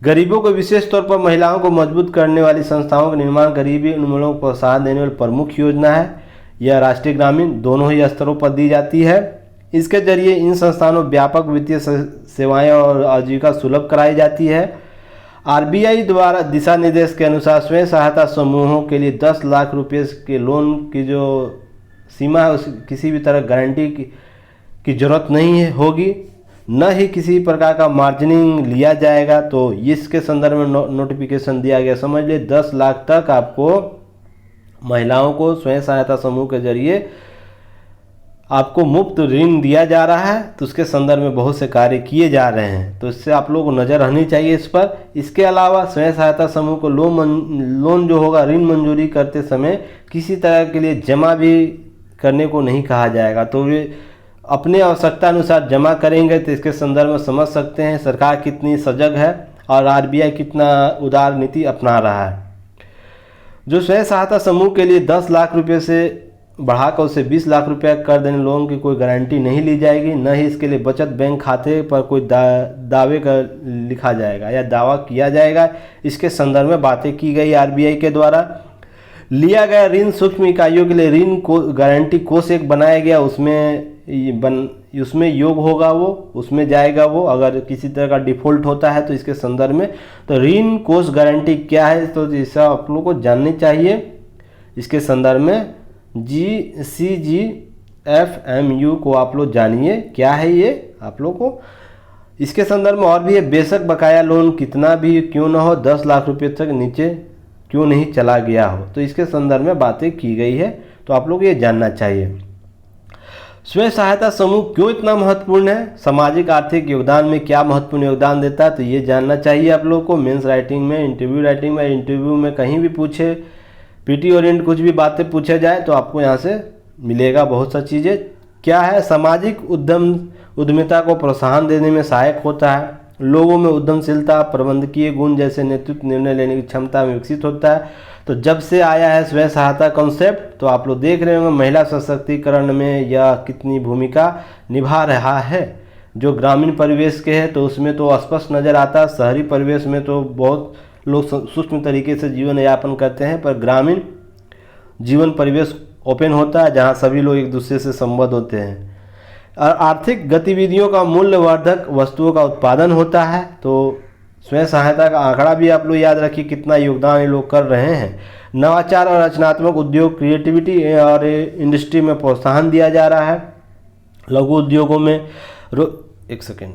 गरीबों को विशेष तौर पर महिलाओं को मजबूत करने वाली संस्थाओं का निर्माण, गरीबी उन्मूलन को प्रोत्साहन देने वाली प्रमुख योजना है। यह राष्ट्रीय ग्रामीण दोनों ही स्तरों पर दी जाती है। इसके जरिए इन संस्थानों व्यापक वित्तीय सेवाएं और आजीविका सुलभ कराई जाती है। आरबीआई द्वारा दिशा निर्देश के अनुसार स्वयं सहायता समूहों के लिए 10 लाख रुपये के लोन की जो सीमा है, उस किसी भी तरह गारंटी की जरूरत नहीं होगी, न ही किसी प्रकार का मार्जिनिंग लिया जाएगा। तो इसके संदर्भ में नोटिफिकेशन दिया गया। समझ लिए 10 लाख तक आपको महिलाओं को स्वयं सहायता समूह के जरिए आपको मुफ्त ऋण दिया जा रहा है। तो उसके संदर्भ में बहुत से कार्य किए जा रहे हैं, तो इससे आप लोगों को नज़र रहनी चाहिए इस पर। इसके अलावा स्वयं सहायता समूह को लोन जो होगा ऋण मंजूरी करते समय किसी तरह के लिए जमा भी करने को नहीं कहा जाएगा। तो वे अपने आवश्यकता अनुसार जमा करेंगे। तो इसके संदर्भ में समझ सकते हैं सरकार कितनी सजग है और आरबीआई कितना उदार नीति अपना रहा है। जो स्वयं सहायता समूह के लिए 10 लाख रुपये से बढ़ाकर उसे 20 लाख रुपया कर देने लोन की कोई गारंटी नहीं ली जाएगी, न ही इसके लिए बचत बैंक खाते पर कोई दावे का लिखा जाएगा या दावा किया जाएगा। इसके संदर्भ में बातें की गई आरबीआई के द्वारा। लिया गया ऋण सूक्ष्म इकाइयों के लिए ऋण को गारंटी कोष एक बनाया गया, उसमें योग होगा, वो उसमें जाएगा। वो अगर किसी तरह का डिफ़ॉल्ट होता है तो इसके संदर्भ में तो ऋण कोष गारंटी क्या है, तो इसे आप लोगों को जाननी चाहिए। इसके संदर्भ में GCGFMU को आप लोग जानिए क्या है ये आप लोग को। इसके संदर्भ में और भी है, बेशक बकाया लोन कितना भी क्यों ना हो, 10 लाख रुपये तक नीचे क्यों नहीं चला गया हो, तो इसके संदर्भ में बातें की गई है। तो आप लोग ये जानना चाहिए। स्वयं सहायता समूह क्यों इतना महत्वपूर्ण है, सामाजिक आर्थिक योगदान में क्या महत्वपूर्ण योगदान देता है, तो ये जानना चाहिए आप लोग को। मेंस राइटिंग में, इंटरव्यू राइटिंग में, इंटरव्यू में कहीं भी पूछे, पीटी ओरिएंट कुछ भी बातें पूछे जाए तो आपको यहाँ से मिलेगा बहुत सा चीज़ें। क्या है, सामाजिक उद्यमिता को प्रोत्साहन देने में सहायक होता है। लोगों में उद्यमशीलता, प्रबंधकीय गुण जैसे नेतृत्व, निर्णय लेने की क्षमता में विकसित होता है। तो जब से आया है स्वयं सहायता कॉन्सेप्ट, तो आप लोग देख रहे होंगे महिला सशक्तिकरण में यह कितनी भूमिका निभा रहा है। जो ग्रामीण परिवेश के हैं तो उसमें तो स्पष्ट नज़र आता है, शहरी परिवेश में तो बहुत लोग सूक्ष्म तरीके से जीवन यापन करते हैं, पर ग्रामीण जीवन परिवेश ओपन होता है जहाँ सभी लोग एक दूसरे से संबद्ध होते हैं। और आर्थिक गतिविधियों का मूल्यवर्धक वस्तुओं का उत्पादन होता है। तो स्वयं सहायता का आंकड़ा भी आप लोग याद रखिए कितना योगदान ये लोग कर रहे हैं। नवाचार और रचनात्मक उद्योग, क्रिएटिविटी और इंडस्ट्री में प्रोत्साहन दिया जा रहा है। लघु उद्योगों में एक सेकेंड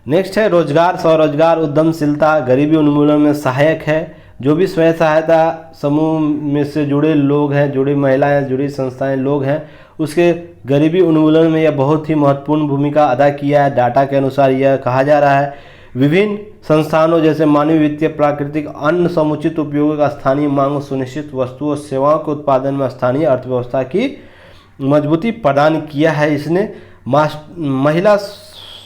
नेक्स्ट है रोजगार, स्वरोजगार, उद्यमशीलता, गरीबी उन्मूलन में सहायक है। जो भी स्वयं सहायता समूह में से जुड़े लोग हैं, जुड़ी महिलाएं, जुड़ी संस्थाएं लोग हैं, उसके गरीबी उन्मूलन में यह बहुत ही महत्वपूर्ण भूमिका अदा किया है। डाटा के अनुसार यह कहा जा रहा है विभिन्न संस्थानों जैसे मानवीय, वित्तीय, प्राकृतिक, अन्न समुचित उपयोग का स्थानीय मांग सुनिश्चित, वस्तुओं और सेवाओं के उत्पादन में स्थानीय अर्थव्यवस्था की मजबूती प्रदान किया है। इसने महिला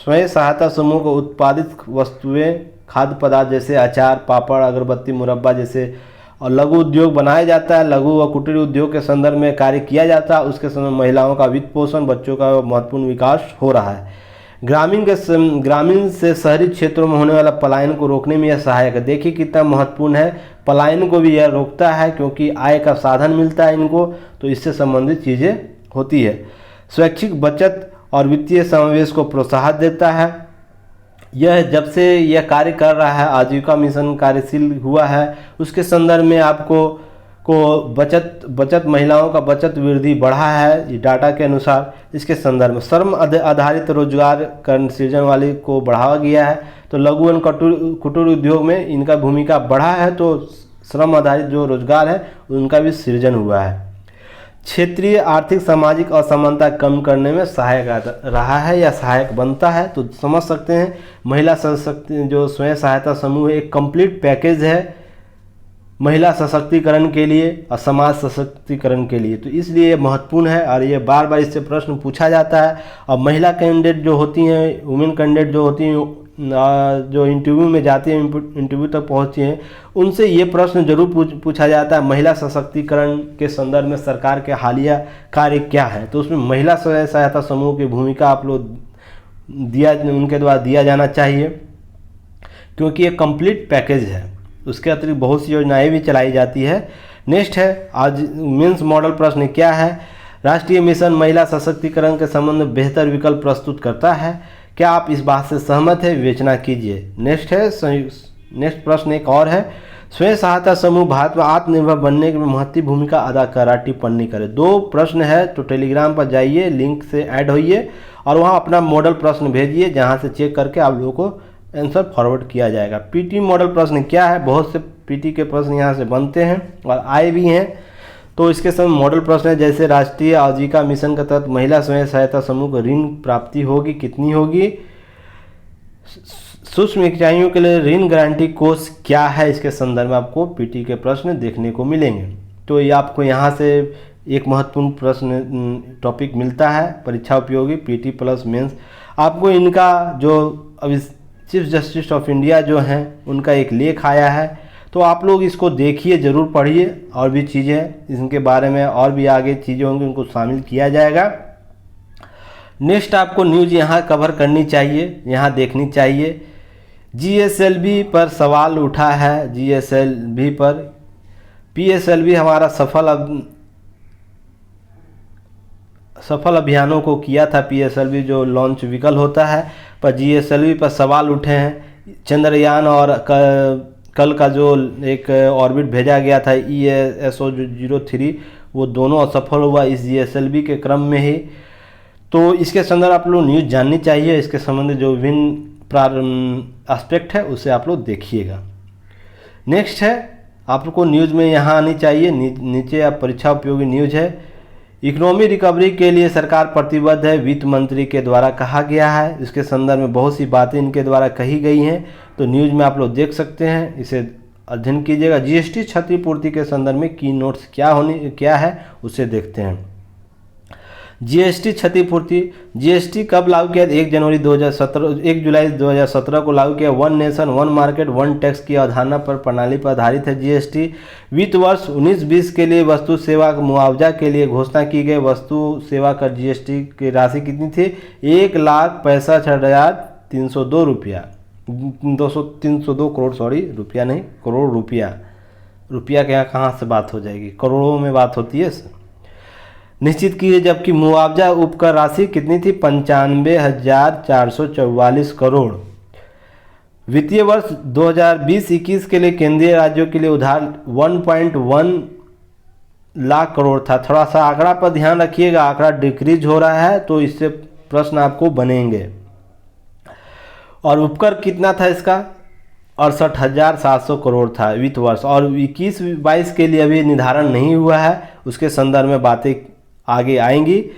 स्वयं सहायता समूह को उत्पादित वस्तुएं, खाद्य पदार्थ जैसे अचार, पापड़, अगरबत्ती, मुरब्बा जैसे और लघु उद्योग बनाया जाता है। लघु व कुटीर उद्योग के संदर्भ में कार्य किया जाता है। उसके समय महिलाओं का वित्त पोषण, बच्चों का महत्वपूर्ण विकास हो रहा है। ग्रामीण से शहरी क्षेत्रों में होने वाला पलायन को रोकने में यह सहायक है। देखिए कितना महत्वपूर्ण है, पलायन को भी यह रोकता है क्योंकि आय का साधन मिलता है इनको, तो इससे संबंधित चीज़ें होती है। स्वैच्छिक बचत और वित्तीय समावेश को प्रोत्साहन देता है। यह जब से यह कार्य कर रहा है, आजीविका मिशन कार्यशील हुआ है, उसके संदर्भ में आपको बचत महिलाओं का बचत वृद्धि बढ़ा है। डाटा के अनुसार इसके संदर्भ में श्रम आधारित रोजगार कर्ण सृजन वाले को बढ़ावा गया है। तो लघु एवं कुटीर उद्योग में इनका भूमिका बढ़ा है, तो श्रम आधारित जो रोजगार है उनका भी सृजन हुआ है। क्षेत्रीय आर्थिक सामाजिक असमानता कम करने में सहायक रहा है या सहायक बनता है। तो समझ सकते हैं महिला सशक्ति जो स्वयं सहायता समूह एक कंप्लीट पैकेज है महिला सशक्तिकरण के लिए और समाज सशक्तिकरण के लिए, तो इसलिए ये महत्वपूर्ण है और ये बार बार इससे प्रश्न पूछा जाता है। और महिला कैंडिडेट जो होती हैं, वुमेन कैंडिडेट जो होती हैं, जो इंटरव्यू में जाती हैं, इंटरव्यू तक पहुंचती हैं, उनसे ये प्रश्न जरूर पूछा जाता है महिला सशक्तिकरण के संदर्भ में सरकार के हालिया कार्य क्या है। तो उसमें महिला स्वयं सहायता समूह की भूमिका आप लोग उनके द्वारा दिया जाना चाहिए क्योंकि ये कंप्लीट पैकेज है। उसके अतिरिक्त बहुत सी योजनाएं भी चलाई जाती है। नेक्स्ट है आज मेंस मॉडल प्रश्न क्या है, राष्ट्रीय मिशन महिला सशक्तिकरण के संबंध में बेहतर विकल्प प्रस्तुत करता है, क्या आप इस बात से सहमत है, विवेचना कीजिए। नेक्स्ट प्रश्न एक और है, स्वयं सहायता समूह भारत में आत्मनिर्भर बनने में महत्वपूर्ण भूमिका अदा कर रहा, टिप्पणी करें। 2 प्रश्न है, तो टेलीग्राम पर जाइए, लिंक से ऐड होइए और वहाँ अपना मॉडल प्रश्न भेजिए, जहाँ से चेक करके आप लोगों को आंसर फॉरवर्ड किया जाएगा। पीटी मॉडल प्रश्न क्या है, बहुत से पीटी के प्रश्न यहाँ से बनते हैं और आए भी हैं। तो इसके समय मॉडल प्रश्न है जैसे राष्ट्रीय आजीविका मिशन के तहत महिला स्वयं सहायता समूह को ऋण प्राप्ति होगी, कितनी होगी, सूक्ष्म इकाइयों के लिए ऋण गारंटी कोष क्या है, इसके संदर्भ में आपको पीटी के प्रश्न देखने को मिलेंगे। तो ये आपको यहाँ से एक महत्वपूर्ण प्रश्न टॉपिक मिलता है, परीक्षा उपयोगी पीटी प्लस मेंस। आपको इनका जो अभी चीफ जस्टिस ऑफ इंडिया जो हैं उनका एक लेख आया है, तो आप लोग इसको देखिए, ज़रूर पढ़िए, और भी चीज़ें इनके बारे में और भी आगे चीज़ें होंगी उनको शामिल किया जाएगा। नेक्स्ट आपको न्यूज़ यहाँ कवर करनी चाहिए, यहाँ देखनी चाहिए। जीएसएलवी पर सवाल उठा है, जीएसएलवी पर पीएसएलवी हमारा सफल अभियानों को किया था। पीएसएलवी जो लॉन्च व्हीकल होता है, पर जीएसएलवी पर सवाल उठे हैं। चंद्रयान और कल का जो एक ऑर्बिट भेजा गया था ESO-03, वो दोनों असफल हुआ इस जीएसएलवी के क्रम में ही। तो इसके संदर्भ आप लोग न्यूज़ जाननी चाहिए, इसके संबंधित जो विभिन्न एस्पेक्ट है उसे आप लोग देखिएगा। नेक्स्ट है आपको न्यूज़ में यहाँ आनी चाहिए, नीचे आप परीक्षा उपयोगी न्यूज़ है। इकोनॉमी रिकवरी के लिए सरकार प्रतिबद्ध है, वित्त मंत्री के द्वारा कहा गया है। इसके संदर्भ में बहुत सी बातें इनके द्वारा कही गई हैं, तो न्यूज़ में आप लोग देख सकते हैं, इसे अध्ययन कीजिएगा। जीएसटी क्षतिपूर्ति के संदर्भ में की नोट्स क्या है उसे देखते हैं। जीएसटी क्षतिपूर्ति, जीएसटी कब लागू किया? 1 जुलाई 2017 को लागू किया। One nation one market one tax की अवधारणा पर प्रणाली पर आधारित है जीएसटी। वित्त वर्ष 19-20 के लिए वस्तु सेवा मुआवजा के लिए घोषणा की गई। वस्तु सेवा कर जीएसटी की राशि कितनी थी? 1,65,302 रुपया, 302 करोड़, सॉरी रुपया नहीं, करोड़ रुपया। रुपया के यहाँ कहाँ से बात हो जाएगी, करोड़ों में बात होती है। निश्चित की है, जबकि मुआवजा उपकर राशि कितनी थी? 95,444 करोड़। वित्तीय वर्ष 2020-21 के लिए केंद्रीय राज्यों के लिए उधार 1.1 लाख करोड़ था। थोड़ा सा आंकड़ा पर ध्यान रखिएगा, आंकड़ा डिक्रीज हो रहा है, तो इससे प्रश्न आपको बनेंगे। और उपकर कितना था इसका 68,700 करोड़ था वित्त वर्ष, और 21-22 के लिए अभी निर्धारण नहीं हुआ है, उसके संदर्भ में बातें आगे आएंगी।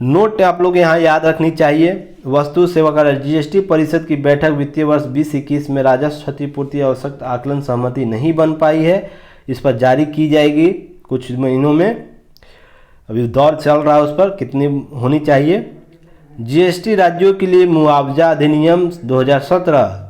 नोट आप लोग यहाँ याद रखनी चाहिए। वस्तु सेवा कर जीएसटी परिषद की बैठक वित्तीय वर्ष 2021 में राजस्व क्षतिपूर्ति आवश्यक आकलन सहमति नहीं बन पाई है, इस पर जारी की जाएगी कुछ महीनों में, अभी दौर चल रहा है उस पर कितनी होनी चाहिए। जीएसटी राज्यों के लिए मुआवजा अधिनियम 2017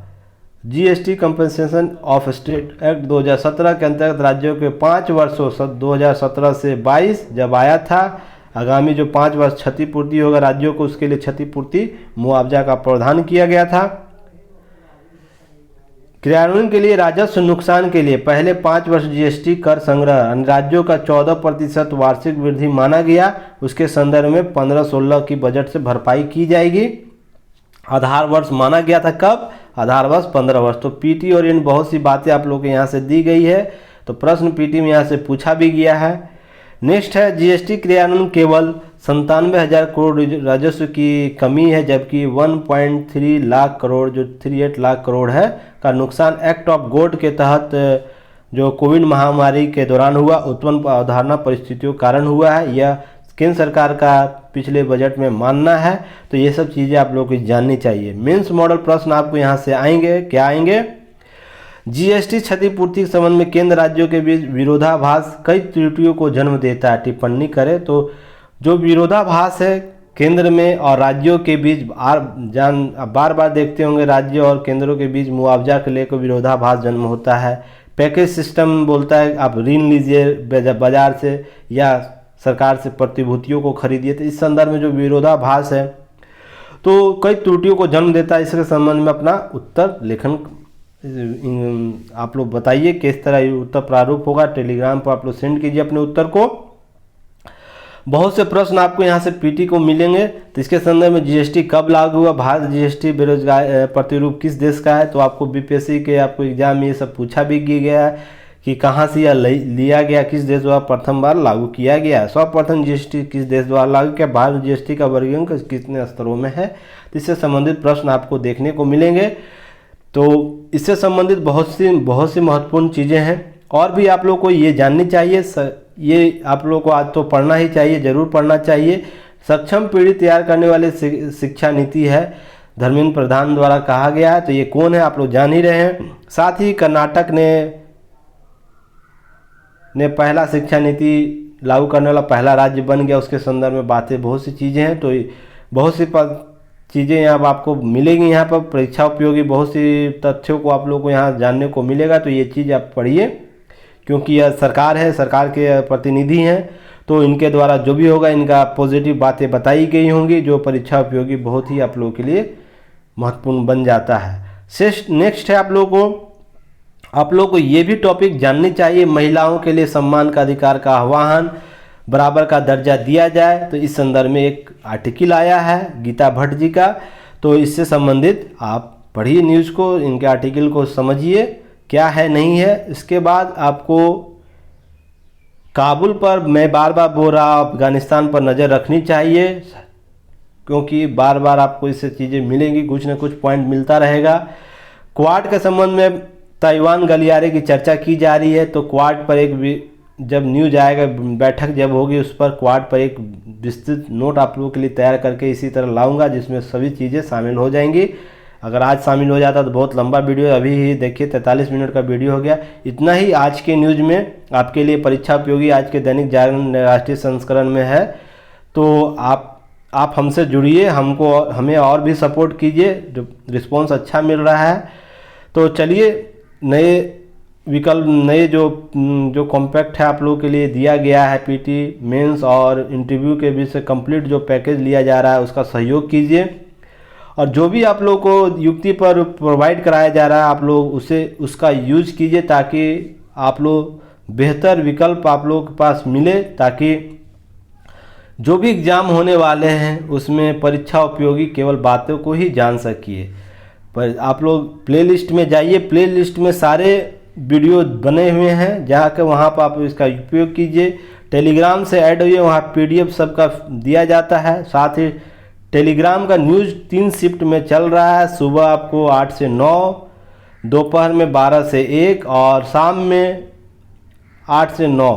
GST compensation of state act 2017 के अंतर्गत राज्यों के 5 वर्षों 2017 से 22 जब आया था, आगामी जो 5 वर्ष क्षतिपूर्ति होगा राज्यों को, उसके लिए क्षतिपूर्ति मुआवजा का प्रावधान किया गया था। क्रियान्वयन के लिए राजस्व नुकसान के लिए पहले 5 वर्ष जीएसटी कर संग्रह राज्यों का 14% वार्षिक वृद्धि माना गया, उसके संदर्भ में 15-16 की बजट से भरपाई की जाएगी। आधार वर्ष माना गया था कब, आधार वर्ष 15 वर्ष। तो पीटी और इन बहुत सी बातें आप लोग के यहाँ से दी गई है, तो प्रश्न पीटी में यहाँ से पूछा भी गया है। नेक्स्ट है जीएसटी क्रियान्वयन केवल 97,000 करोड़ राजस्व की कमी है, जबकि 1.3 लाख करोड़ जो 38 लाख करोड़ है का नुकसान एक्ट ऑफ गॉड के तहत जो कोविड महामारी के दौरान हुआ उत्पन्न अवधारणा परिस्थितियों के कारण हुआ है, यह केंद्र सरकार का पिछले बजट में मानना है। तो ये सब चीज़ें आप लोगों को जाननी चाहिए। मेंस मॉडल प्रश्न आपको यहाँ से आएंगे, क्या आएंगे। जीएसटी क्षतिपूर्ति के संबंध में केंद्र राज्यों के बीच विरोधाभास कई त्रुटियों को जन्म देता है, टिप्पणी करें। तो जो विरोधाभास है केंद्र में और राज्यों के बीच बार बार देखते होंगे, राज्य और केंद्रों के बीच मुआवजा के लेकर विरोधाभास जन्म होता है। पैकेज सिस्टम बोलता है आप ऋण लीजिए बाजार से या सरकार से प्रतिभूतियों को खरीदिए, तो इस संदर्भ में जो विरोधाभास है तो कई त्रुटियों को जन्म देता है। इसके संबंध में अपना उत्तर लेखन आप लोग बताइए किस तरह उत्तर प्रारूप होगा, टेलीग्राम पर आप लोग सेंड कीजिए अपने उत्तर को। बहुत से प्रश्न आपको यहाँ से पीटी को मिलेंगे। तो इसके संदर्भ में जीएसटी कब लागू हुआ, भारत जीएसटी बेरोजगार प्रतिरूप किस देश का है, तो आपको बीपीएससी के आपको एग्जाम में ये सब पूछा भी गया है कि कहाँ से यह लिया गया, किस देश द्वारा प्रथम बार लागू किया गया। सर्वप्रथम जीएसटी किस देश द्वारा लागू किया, भारत जीएसटी का वर्गीकरण कितने स्तरों में है, तो इससे संबंधित प्रश्न आपको देखने को मिलेंगे। तो इससे संबंधित बहुत सी महत्वपूर्ण चीज़ें हैं, और भी आप लोग को ये जाननी चाहिए। ये आप लोग को आज तो पढ़ना ही चाहिए, ज़रूर पढ़ना चाहिए। सक्षम पीढ़ी तैयार करने वाली शिक्षा नीति है, धर्मेंद्र प्रधान द्वारा कहा गया है। तो ये कौन है आप लोग जान ही रहे हैं। साथ ही कर्नाटक ने पहला शिक्षा नीति लागू करने वाला पहला राज्य बन गया, उसके संदर्भ में बातें बहुत सी चीज़ें हैं। तो बहुत सी चीज़ें यहाँ आपको मिलेंगी, यहाँ पर परीक्षा उपयोगी बहुत सी तथ्यों को आप लोगों को यहाँ जानने को मिलेगा। तो ये चीज़ आप पढ़िए, क्योंकि यह सरकार है, सरकार के प्रतिनिधि हैं, तो इनके द्वारा जो भी होगा इनका पॉजिटिव बातें बताई गई होंगी, जो परीक्षा उपयोगी बहुत ही आप लोगों के लिए महत्वपूर्ण बन जाता है। नेक्स्ट है आप लोगों को ये भी टॉपिक जाननी चाहिए, महिलाओं के लिए सम्मान का अधिकार का आह्वान, बराबर का दर्जा दिया जाए। तो इस संदर्भ में एक आर्टिकल आया है गीता भट्ट जी का, तो इससे संबंधित आप पढ़िए न्यूज़ को, इनके आर्टिकल को समझिए क्या है नहीं है। इसके बाद आपको काबुल पर मैं बार बार बोल रहा, अफगानिस्तान पर नज़र रखनी चाहिए, क्योंकि बार बार आपको इससे चीज़ें मिलेंगी, कुछ ना कुछ पॉइंट मिलता रहेगा। क्वाड के संबंध में ताइवान गलियारे की चर्चा की जा रही है, तो क्वाड पर एक जब न्यूज आएगा, बैठक जब होगी उस पर क्वाड पर एक विस्तृत नोट आप लोगों के लिए तैयार करके इसी तरह लाऊंगा, जिसमें सभी चीज़ें शामिल हो जाएंगी। अगर आज शामिल हो जाता तो बहुत लंबा वीडियो, अभी ही देखिए 43 मिनट का वीडियो हो गया। इतना ही आज के न्यूज़ में आपके लिए परीक्षा उपयोगी आज के दैनिक जागरण राष्ट्रीय संस्करण में है। तो आप हमसे जुड़िए, हमें और भी सपोर्ट कीजिए, रिस्पॉन्स अच्छा मिल रहा है। तो चलिए नए विकल्प, नए जो कॉम्पैक्ट है आप लोगों के लिए दिया गया है, पीटी मेंस और इंटरव्यू के बीच से कंप्लीट जो पैकेज लिया जा रहा है उसका सहयोग कीजिए, और जो भी आप लोग को युक्ति पर प्रोवाइड कराया जा रहा है आप लोग उसका यूज कीजिए, ताकि आप लोग बेहतर विकल्प आप लोगों के पास मिले, ताकि जो भी एग्ज़ाम होने वाले हैं उसमें परीक्षा उपयोगी केवल बातों को ही जान सकिए। पर आप लोग प्लेलिस्ट में जाइए, प्लेलिस्ट में सारे वीडियो बने हुए हैं, जहाँ के वहाँ पर आप इसका उपयोग कीजिए। टेलीग्राम से ऐड होइए, वहाँ पीडीएफ सबका दिया जाता है, साथ ही टेलीग्राम का न्यूज़ 3 शिफ्ट में चल रहा है। सुबह आपको 8 से 9, दोपहर में 12 से 1 और शाम में 8 से 9,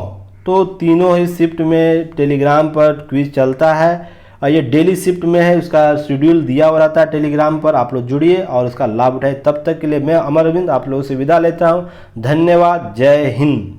तो तीनों ही शिफ्ट में टेलीग्राम पर क्विज चलता है और ये डेली शिफ्ट में है। उसका शेड्यूल दिया हुआ रहता है टेलीग्राम पर। आप लोग जुड़िए और उसका लाभ उठाइए। तब तक के लिए मैं अमर अरविंद आप लोगों से विदा लेता हूँ। धन्यवाद। जय हिंद।